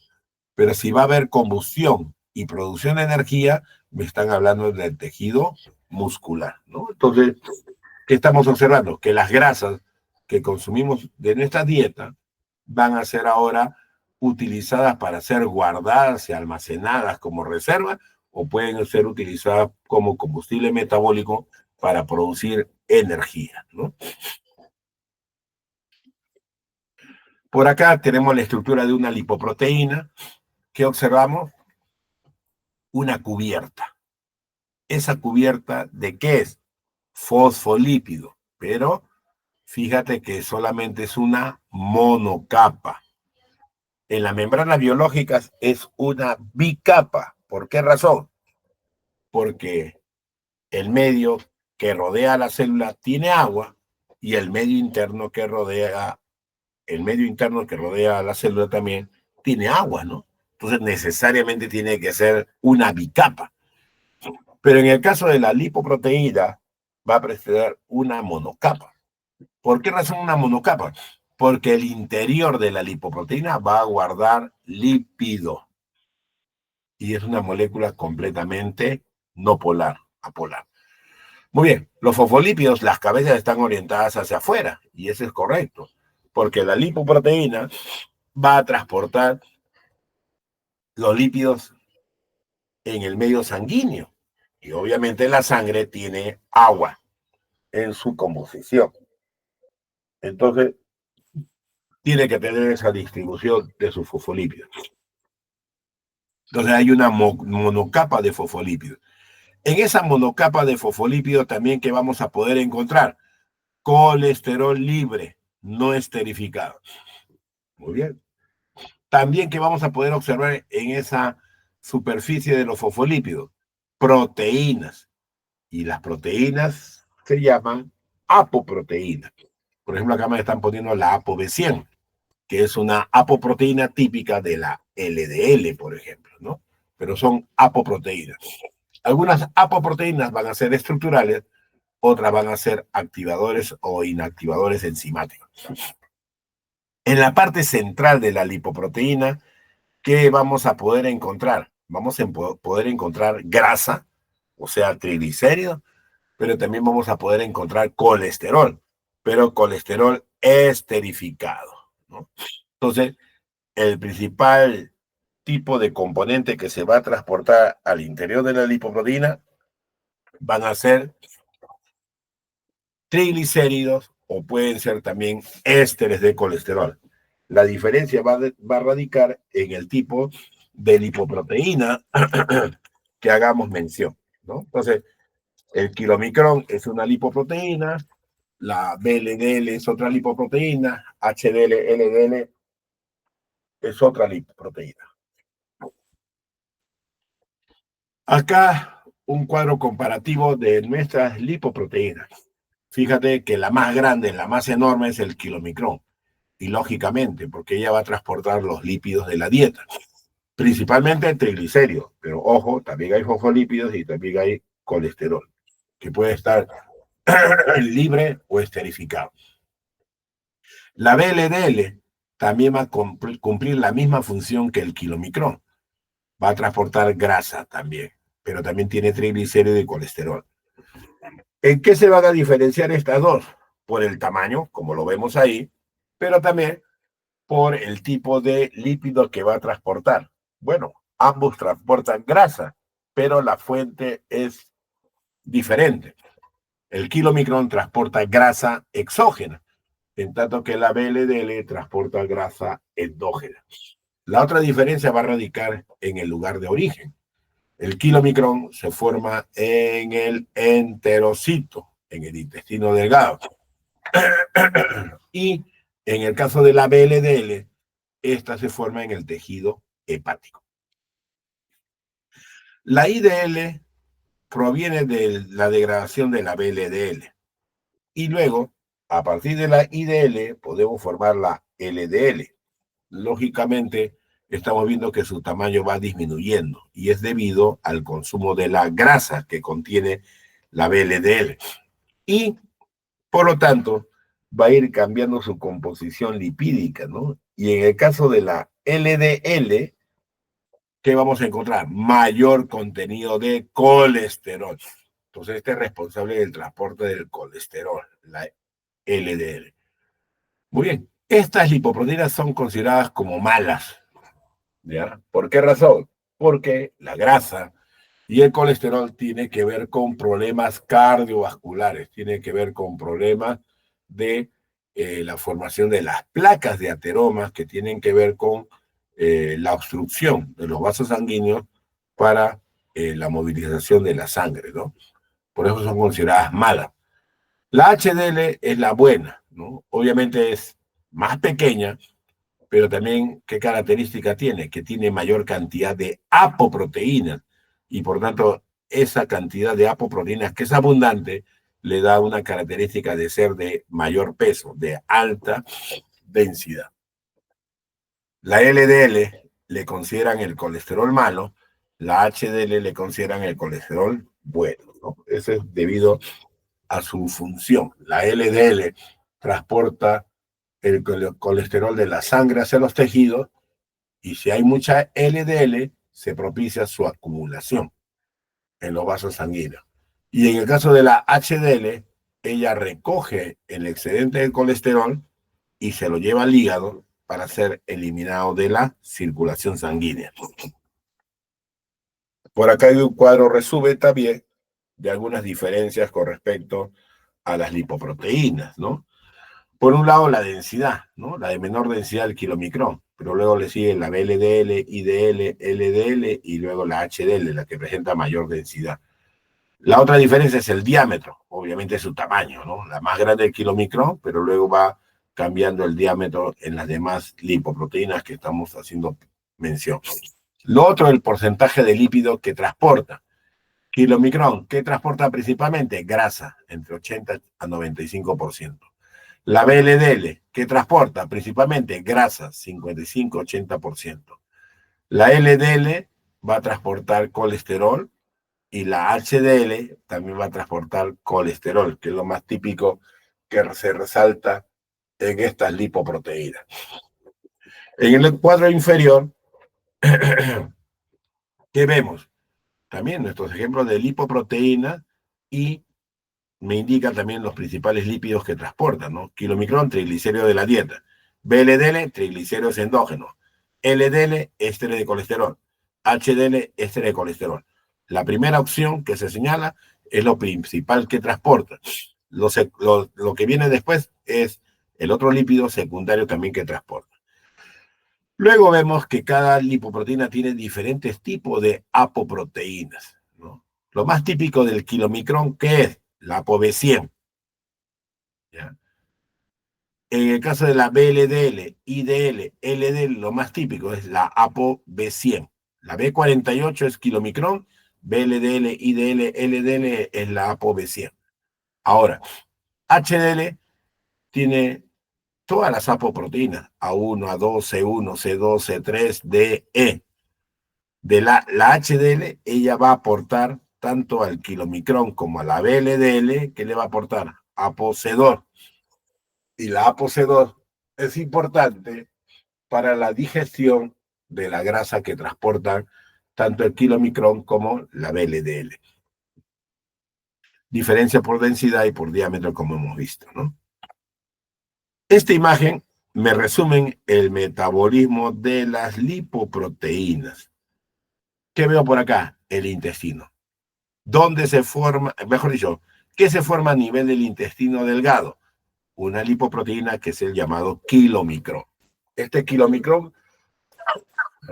pero si va a haber combustión y producción de energía, me están hablando del tejido muscular, ¿no? Entonces, ¿qué estamos observando? Que las grasas que consumimos de nuestra dieta van a ser ahora utilizadas para ser guardadas y almacenadas como reserva, o pueden ser utilizadas como combustible metabólico para producir energía, ¿no? Por acá tenemos la estructura de una lipoproteína. ¿Qué observamos? Una cubierta. ¿Esa cubierta de qué es? Fosfolípido, pero fíjate que solamente es una monocapa. En las membranas biológicas es una bicapa. ¿Por qué razón? Porque el medio que rodea a la célula tiene agua y el medio interno que rodea a la célula también tiene agua, ¿no? Entonces necesariamente tiene que ser una bicapa. Pero en el caso de la lipoproteína va a precisar una monocapa. ¿Por qué razón una monocapa? Porque el interior de la lipoproteína va a guardar lípido y es una molécula completamente no polar, apolar. Muy bien, los fosfolípidos, las cabezas están orientadas hacia afuera y eso es correcto, porque la lipoproteína va a transportar los lípidos en el medio sanguíneo y obviamente la sangre tiene agua en su composición. Entonces, tiene que tener esa distribución de sus fosfolípidos. Entonces, hay una monocapa de fosfolípidos. En esa monocapa de fosfolípidos también que vamos a poder encontrar colesterol libre, no esterificado. Muy bien. También que vamos a poder observar en esa superficie de los fosfolípidos, proteínas. Y las proteínas se llaman apoproteínas. Por ejemplo, acá me están poniendo la ApoB100, que es una apoproteína típica de la LDL, por ejemplo, ¿no? Pero son apoproteínas. Algunas apoproteínas van a ser estructurales, otras van a ser activadores o inactivadores enzimáticos. En la parte central de la lipoproteína, ¿qué vamos a poder encontrar? Vamos a poder encontrar grasa, o sea, triglicéridos, pero también vamos a poder encontrar colesterol, pero colesterol esterificado, ¿no? Entonces, el principal tipo de componente que se va a transportar al interior de la lipoproteína van a ser triglicéridos o pueden ser también ésteres de colesterol. La diferencia va a radicar en el tipo de lipoproteína que hagamos mención, ¿no? Entonces, el kilomicrón es una lipoproteína, la VLDL es otra lipoproteína, HDL, LDL es otra lipoproteína. Acá un cuadro comparativo de nuestras lipoproteínas. Fíjate que la más grande, la más enorme es el kilomicrón. Y lógicamente, porque ella va a transportar los lípidos de la dieta, principalmente triglicéridos, pero ojo, también hay fosfolípidos y también hay colesterol, que puede estar libre o esterificado. La VLDL también va a cumplir la misma función que el kilomicrón. Va a transportar grasa también, pero también tiene triglicéridos y colesterol. ¿En qué se van a diferenciar estas dos? Por el tamaño, como lo vemos ahí, pero también por el tipo de lípido que va a transportar. Bueno, ambos transportan grasa, pero la fuente es diferente. El kilomicrón transporta grasa exógena, en tanto que la VLDL transporta grasa endógena. La otra diferencia va a radicar en el lugar de origen. El kilomicrón se forma en el enterocito, en el intestino delgado. Y en el caso de la VLDL, esta se forma en el tejido hepático. La IDL proviene de la degradación de la VLDL. Y luego, a partir de la IDL, podemos formar la LDL. Lógicamente, estamos viendo que su tamaño va disminuyendo y es debido al consumo de la grasa que contiene la VLDL. Y, por lo tanto, va a ir cambiando su composición lipídica, ¿no? Y en el caso de la LDL, ¿qué vamos a encontrar? Mayor contenido de colesterol. Entonces, este es responsable del transporte del colesterol, la LDL. Muy bien. Estas lipoproteínas son consideradas como malas. ¿Ya? ¿Por qué razón? Porque la grasa y el colesterol tiene que ver con problemas cardiovasculares, tiene que ver con problemas de la formación de las placas de ateromas que tienen que ver con la obstrucción de los vasos sanguíneos para la movilización de la sangre, ¿no? Por eso son consideradas malas. La HDL es la buena, ¿no? Obviamente es más pequeña, pero también, ¿qué característica tiene? Que tiene mayor cantidad de apoproteínas y por tanto esa cantidad de apoproteínas que es abundante le da una característica de ser de mayor peso, de alta densidad. La LDL le consideran el colesterol malo, la HDL le consideran el colesterol bueno, ¿no? Eso es debido a su función. La LDL transporta el colesterol de la sangre hacia los tejidos y si hay mucha LDL, se propicia su acumulación en los vasos sanguíneos. Y en el caso de la HDL, ella recoge el excedente de colesterol y se lo lleva al hígado para ser eliminado de la circulación sanguínea. Por acá hay un cuadro resumen también de algunas diferencias con respecto a las lipoproteínas, ¿no? Por un lado, la densidad, ¿no? La de menor densidad, el kilomicrón, pero luego le sigue la VLDL, IDL, LDL y luego la HDL, la que presenta mayor densidad. La otra diferencia es el diámetro, obviamente su tamaño, ¿no? La más grande el kilomicrón, pero luego va cambiando el diámetro en las demás lipoproteínas que estamos haciendo mención. Lo otro, el porcentaje de lípido que transporta. Kilomicrón, ¿qué transporta principalmente? Grasa, entre 80 a 95%. La VLDL, ¿qué transporta? Principalmente grasa, 55-80%. La LDL va a transportar colesterol y la HDL también va a transportar colesterol, que es lo más típico que se resalta en estas lipoproteínas. En el cuadro inferior, ¿qué vemos? También nuestros ejemplos de lipoproteína y me indican también los principales lípidos que transportan, ¿no? Kilomicrón, triglicéridos de la dieta. VLDL, triglicéridos endógenos. LDL, éster de colesterol. HDL, éster de colesterol. La primera opción que se señala es lo principal que transporta. Lo que viene después es el otro lípido secundario también que transporta. Luego vemos que cada lipoproteína tiene diferentes tipos de apoproteínas, ¿no? Lo más típico del kilomicrón, ¿qué es? La ApoB100. ¿Ya? En el caso de la VLDL, IDL, LDL, lo más típico es la ApoB100. La B48 es kilomicrón, VLDL, IDL, LDL es la ApoB100. Ahora, HDL tiene todas las apoproteínas, A1, A2, C1, C2, C3, D, E. De la HDL, ella va a aportar tanto al kilomicrón como a la VLDL, que le va a aportar ApoC2. Y la ApoC2 es importante para la digestión de la grasa que transportan tanto el kilomicrón como la VLDL. Diferencia por densidad y por diámetro, como hemos visto, ¿no? Esta imagen me resume el metabolismo de las lipoproteínas. ¿Qué veo por acá? El intestino. ¿Dónde se forma, mejor dicho, qué se forma a nivel del intestino delgado? Una lipoproteína que es el llamado kilomicrón. Este kilomicrón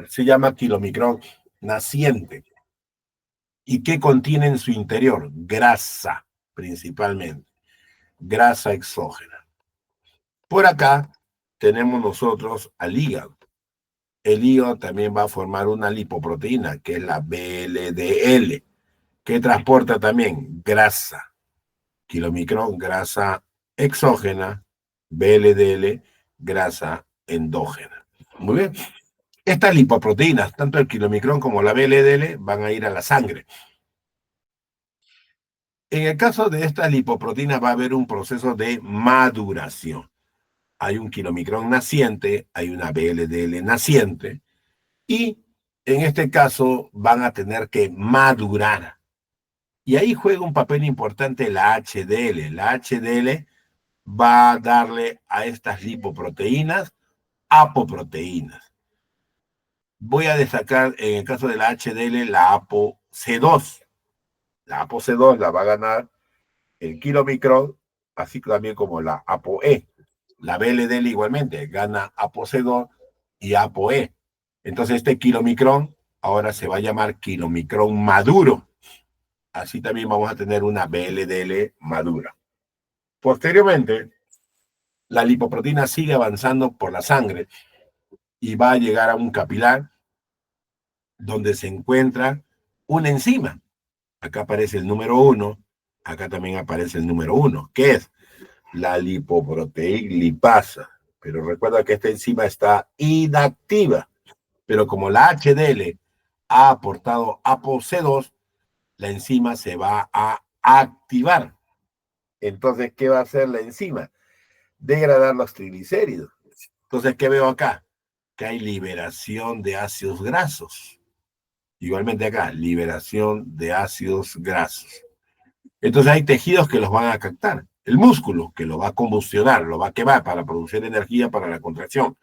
se llama kilomicrón naciente. ¿Y qué contiene en su interior? Grasa, principalmente. Grasa exógena. Por acá tenemos nosotros al hígado. El hígado también va a formar una lipoproteína, que es la VLDL, que transporta también grasa. Kilomicrón, grasa exógena, VLDL, grasa endógena. Muy bien. Estas lipoproteínas, tanto el kilomicrón como la VLDL, van a ir a la sangre. En el caso de estas lipoproteínas va a haber un proceso de maduración. Hay un kilomicrón naciente, hay una VLDL naciente, y en este caso van a tener que madurar. Y ahí juega un papel importante la HDL. La HDL va a darle a estas lipoproteínas apoproteínas. Voy a destacar en el caso de la HDL la ApoC2. La ApoC2 la va a ganar el kilomicrón, así también como la ApoE. La VLDL igualmente gana ApoC2 y ApoE. Entonces este kilomicrón ahora se va a llamar kilomicrón maduro. Así también vamos a tener una VLDL madura. Posteriormente, la lipoproteína sigue avanzando por la sangre y va a llegar a un capilar donde se encuentra una enzima. Acá aparece el número 1, acá también aparece el número 1, que es la lipoproteína lipasa. Pero recuerda que esta enzima está inactiva. Pero como la HDL ha aportado ApoC2, la enzima se va a activar. Entonces, ¿qué va a hacer la enzima? Degradar los triglicéridos. Entonces, ¿qué veo acá? Que hay liberación de ácidos grasos. Igualmente acá, liberación de ácidos grasos. Entonces hay tejidos que los van a captar. El músculo, que lo va a combustionar, lo va a quemar para producir energía para la contracción.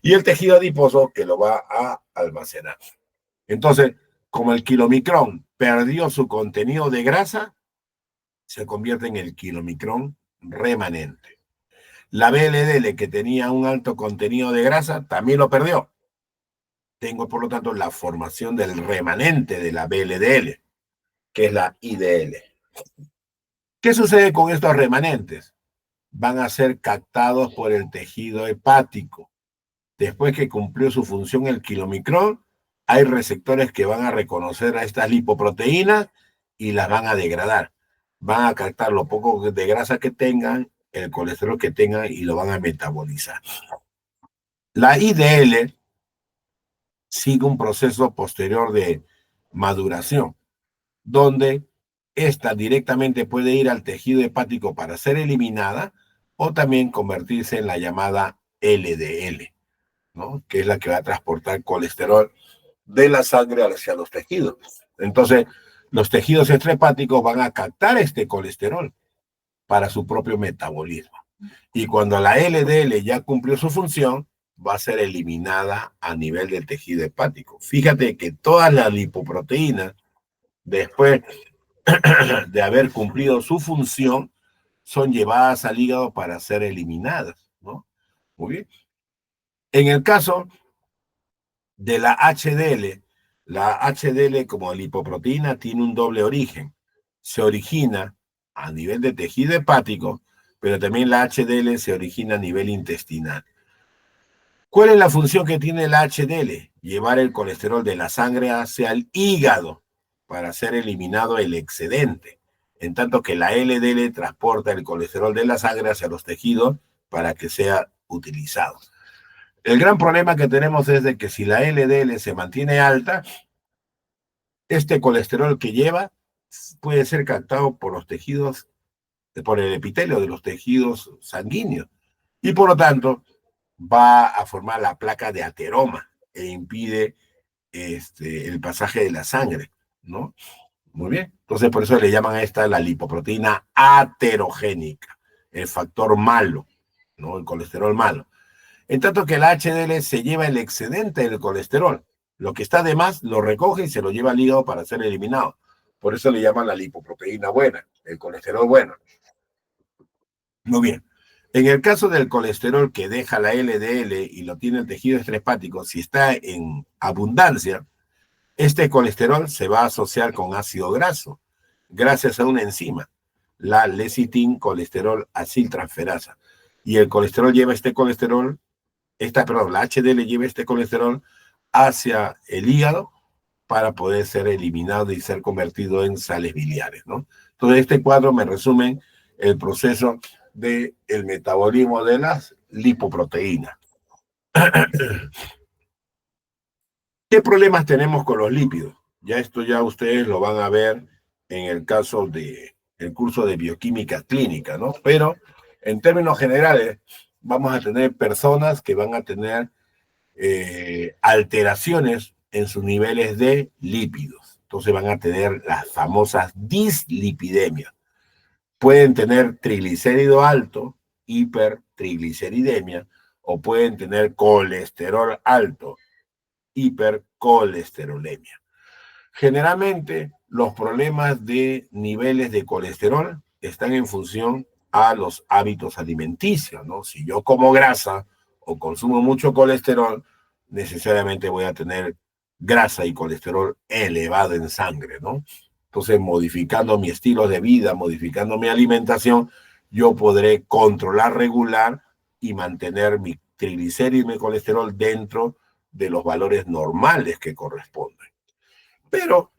Y el tejido adiposo, que lo va a almacenar. Entonces, como el kilomicrón perdió su contenido de grasa, se convierte en el kilomicrón remanente. La VLDL, que tenía un alto contenido de grasa, también lo perdió. Tengo, por lo tanto, la formación del remanente de la VLDL, que es la IDL. ¿Qué sucede con estos remanentes? Van a ser captados por el tejido hepático. Después que cumplió su función el kilomicrón, hay receptores que van a reconocer a estas lipoproteínas y las van a degradar. Van a captar lo poco de grasa que tengan, el colesterol que tengan y lo van a metabolizar. La IDL sigue un proceso posterior de maduración, donde esta directamente puede ir al tejido hepático para ser eliminada o también convertirse en la llamada LDL, ¿no? Que es la que va a transportar colesterol de la sangre hacia los tejidos. Entonces, los tejidos extrahepáticos van a captar este colesterol para su propio metabolismo. Y cuando la LDL ya cumplió su función, va a ser eliminada a nivel del tejido hepático. Fíjate que todas las lipoproteínas, después de haber cumplido su función, son llevadas al hígado para ser eliminadas, ¿no? Muy bien. En el caso de la HDL como lipoproteína tiene un doble origen. Se origina a nivel de tejido hepático, pero también la HDL se origina a nivel intestinal. ¿Cuál es la función que tiene la HDL? Llevar el colesterol de la sangre hacia el hígado para ser eliminado el excedente. en tanto que la LDL transporta el colesterol de la sangre hacia los tejidos para que sea utilizado. El gran problema que tenemos es de que si la LDL se mantiene alta, este colesterol que lleva puede ser captado por los tejidos, por el epitelio de los tejidos sanguíneos, y por lo tanto va a formar la placa de ateroma e impide el pasaje de la sangre, ¿no? Muy bien. Entonces, por eso le llaman a esta la lipoproteína aterogénica, el factor malo, ¿no? El colesterol malo. En tanto que el HDL se lleva el excedente del colesterol. Lo que está de más lo recoge y se lo lleva al hígado para ser eliminado. Por eso le llaman la lipoproteína buena, el colesterol bueno. Muy bien. En el caso del colesterol que deja la LDL y lo tiene el tejido extrahepático, si está en abundancia, este colesterol se va a asociar con ácido graso, gracias a una enzima, la lecitin-colesterol aciltransferasa. Y el colesterol lleva este colesterol, la HDL lleva este colesterol hacia el hígado para poder ser eliminado y ser convertido en sales biliares, ¿no? Entonces, este cuadro me resume el proceso del metabolismo de las lipoproteínas. ¿Qué problemas tenemos con los lípidos? Ya ustedes lo van a ver en el caso del curso de bioquímica clínica, ¿no? Pero en términos generales, vamos a tener personas que van a tener alteraciones en sus niveles de lípidos. Entonces van a tener las famosas dislipidemias. Pueden tener triglicérido alto, hipertrigliceridemia, o pueden tener colesterol alto, hipercolesterolemia. Generalmente, los problemas de niveles de colesterol están en función a los hábitos alimenticios, ¿no? Si yo como grasa o consumo mucho colesterol, necesariamente voy a tener grasa y colesterol elevado en sangre, ¿no? Entonces, modificando mi estilo de vida, modificando mi alimentación, yo podré controlar, regular y mantener mi triglicéridos y mi colesterol dentro de los valores normales que corresponden. Pero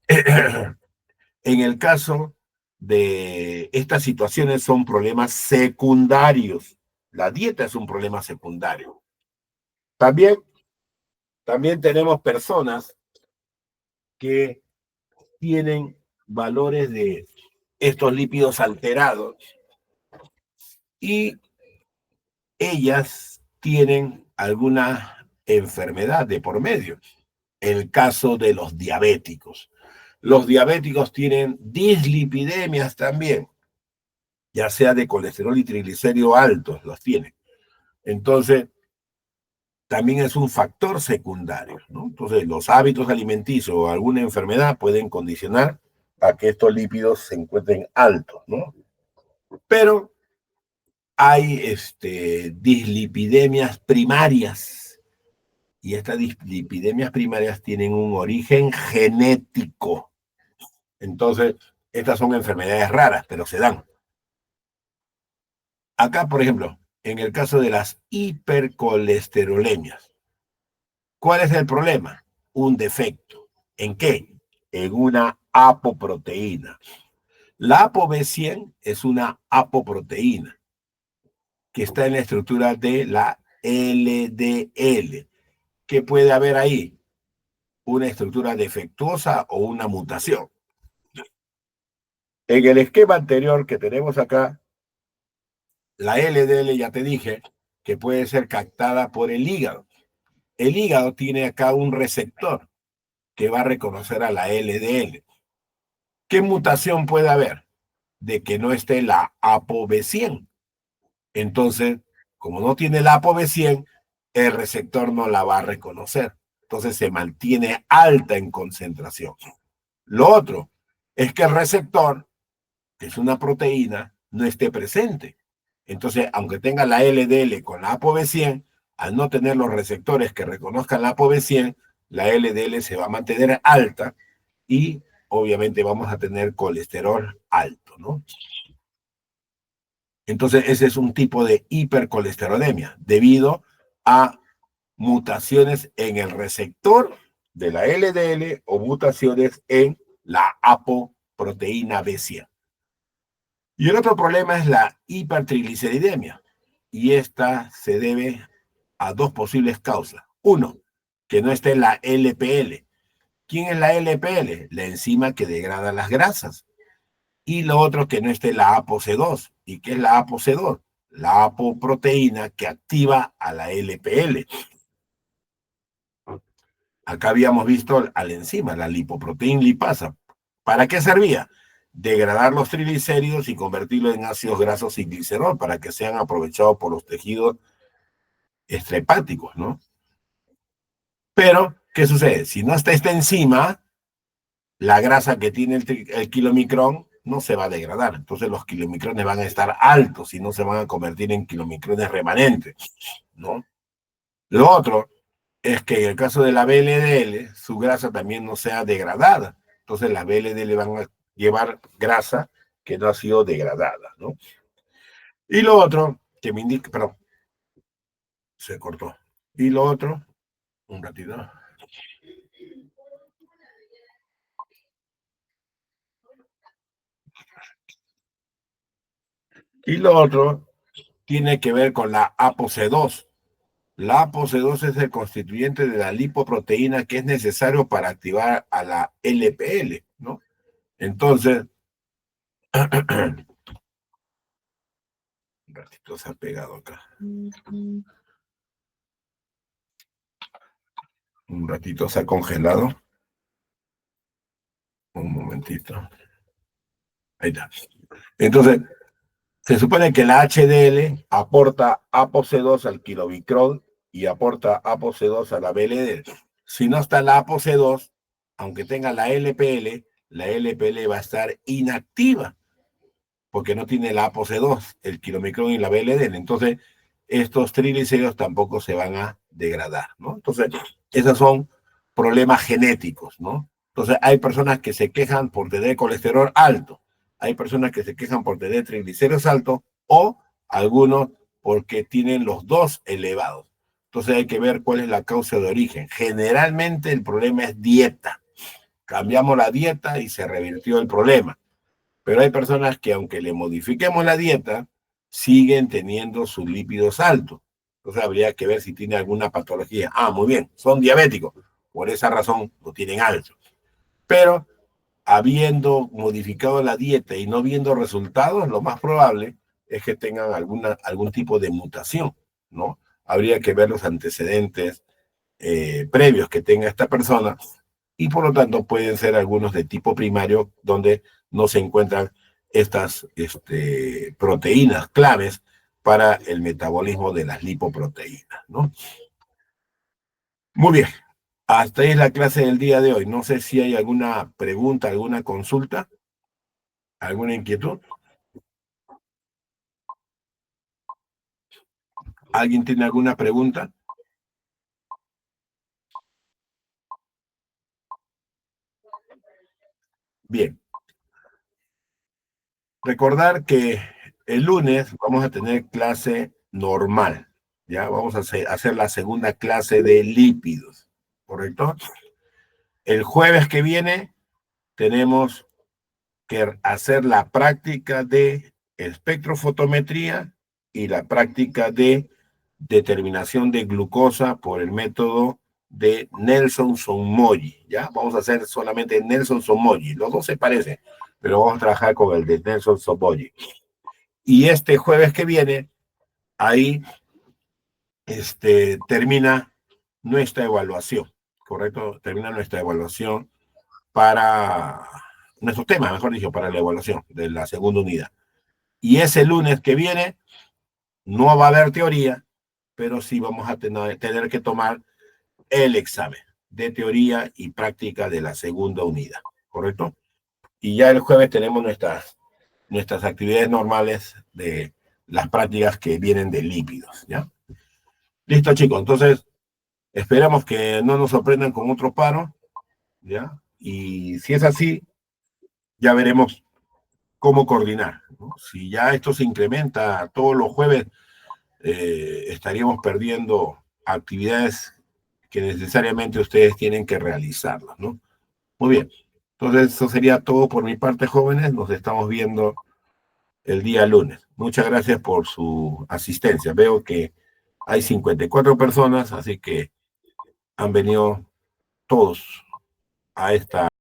en el caso de estas situaciones son problemas secundarios. La dieta es un problema secundario. También tenemos personas que tienen valores de estos lípidos alterados y ellas tienen alguna enfermedad de por medio. El caso de los diabéticos. Los diabéticos tienen dislipidemias también, ya sea de colesterol y triglicéridos altos, los tienen. Entonces, también es un factor secundario, ¿no? Entonces, los hábitos alimenticios o alguna enfermedad pueden condicionar a que estos lípidos se encuentren altos, ¿no? Pero hay dislipidemias primarias, y estas dislipidemias primarias tienen un origen genético. Entonces, estas son enfermedades raras, pero se dan. Acá, por ejemplo, en el caso de las hipercolesterolemias, ¿cuál es el problema? Un defecto. ¿En qué? En una apoproteína. La ApoB100 es una apoproteína que está en la estructura de la LDL. ¿Qué puede haber ahí? Una estructura defectuosa o una mutación. En el esquema anterior que tenemos acá, la LDL ya te dije que puede ser captada por el hígado. El hígado tiene acá un receptor que va a reconocer a la LDL. ¿Qué mutación puede haber? De que no esté la ApoB100. Entonces, como no tiene la ApoB100, el receptor no la va a reconocer. Entonces se mantiene alta en concentración. Lo otro es que el receptor, que es una proteína, no esté presente. Entonces, aunque tenga la LDL con la ApoB100, al no tener los receptores que reconozcan la ApoB100, la LDL se va a mantener alta y obviamente vamos a tener colesterol alto, ¿no? Entonces, ese es un tipo de hipercolesterolemia debido a mutaciones en el receptor de la LDL o mutaciones en la ApoB100. proteína B100. Y el otro problema es la hipertrigliceridemia. Y esta se debe a dos posibles causas. Uno, que no esté la LPL. ¿Quién es la LPL? La enzima que degrada las grasas. Y lo otro, que no esté la ApoC2. ¿Y qué es la ApoC2? La apoproteína que activa a la LPL. Acá habíamos visto a la enzima, la lipoproteína lipasa. ¿Para qué servía? Degradar los triglicéridos y convertirlos en ácidos grasos y glicerol para que sean aprovechados por los tejidos extrahepáticos, ¿no? Pero, ¿qué sucede? Si no está esta enzima, la grasa que tiene el kilomicrón no se va a degradar. Entonces los kilomicrones van a estar altos y no se van a convertir en kilomicrones remanentes, ¿no? Lo otro es que en el caso de la VLDL, su grasa también no sea degradada. Entonces las VLDL van a llevar grasa que no ha sido degradada, ¿no? Y lo otro que me indica, perdón, se cortó. Y lo otro, un ratito. Y lo otro tiene que ver con la ApoC2. La ApoC2 es el constituyente de la lipoproteína que es necesario para activar a la LPL, ¿no? Entonces, un ratito se ha pegado acá. Un ratito se ha congelado. Un momentito. Ahí está. Entonces, se supone que la HDL aporta ApoC2 al kilomicrón y aporta ApoC2 a la VLD. Si no está la ApoC2, aunque tenga la LPL va a estar inactiva porque no tiene la ApoC2, el kilomicrón y la VLD. Entonces, estos triglicéridos tampoco se van a degradar, ¿no? Entonces, esos son problemas genéticos, ¿no? Entonces, hay personas que se quejan por tener colesterol alto, hay personas que se quejan por tener triglicéridos altos o algunos porque tienen los dos elevados. Entonces, hay que ver cuál es la causa de origen. Generalmente, el problema es dieta. Cambiamos la dieta y se revirtió el problema. Pero hay personas que aunque le modifiquemos la dieta, siguen teniendo sus lípidos altos. Entonces habría que ver si tiene alguna patología. Ah, muy bien, son diabéticos. Por esa razón lo tienen alto. Pero habiendo modificado la dieta y no viendo resultados, lo más probable es que tengan algún tipo de mutación, ¿no? Habría que ver los antecedentes previos que tenga esta persona y por lo tanto pueden ser algunos de tipo primario donde no se encuentran estas proteínas claves para el metabolismo de las lipoproteínas, ¿no? Muy bien, hasta ahí es la clase del día de hoy. No sé si hay alguna pregunta, alguna consulta, alguna inquietud. ¿Alguien tiene alguna pregunta? Bien. Recordar que el lunes vamos a tener clase normal, ¿ya? Vamos a hacer la segunda clase de lípidos, ¿correcto? El jueves que viene tenemos que hacer la práctica de espectrofotometría y la práctica de determinación de glucosa por el método de Nelson-Somogyi, ¿ya? Vamos a hacer solamente Nelson-Somogyi. Los dos se parecen, pero vamos a trabajar con el de Nelson-Somogyi. Y este jueves que viene, ahí termina nuestra evaluación, ¿correcto? Termina nuestra evaluación para nuestro tema, mejor dicho, para la evaluación de la segunda unidad. Y ese lunes que viene no va a haber teoría, pero sí vamos a tener que tomar el examen de teoría y práctica de la segunda unidad, ¿correcto? Y ya el jueves tenemos nuestras actividades normales de las prácticas que vienen de lípidos, ¿ya? Listo, chicos, entonces esperamos que no nos sorprendan con otro paro, ¿ya? Y si es así, ya veremos cómo coordinar, ¿no? Si ya esto se incrementa todos los jueves, estaríamos perdiendo actividades que necesariamente ustedes tienen que realizarlas, ¿no? Muy bien. Entonces, eso sería todo por mi parte, jóvenes. Nos estamos viendo el día lunes. Muchas gracias por su asistencia. Veo que hay 54 personas, así que han venido todos a esta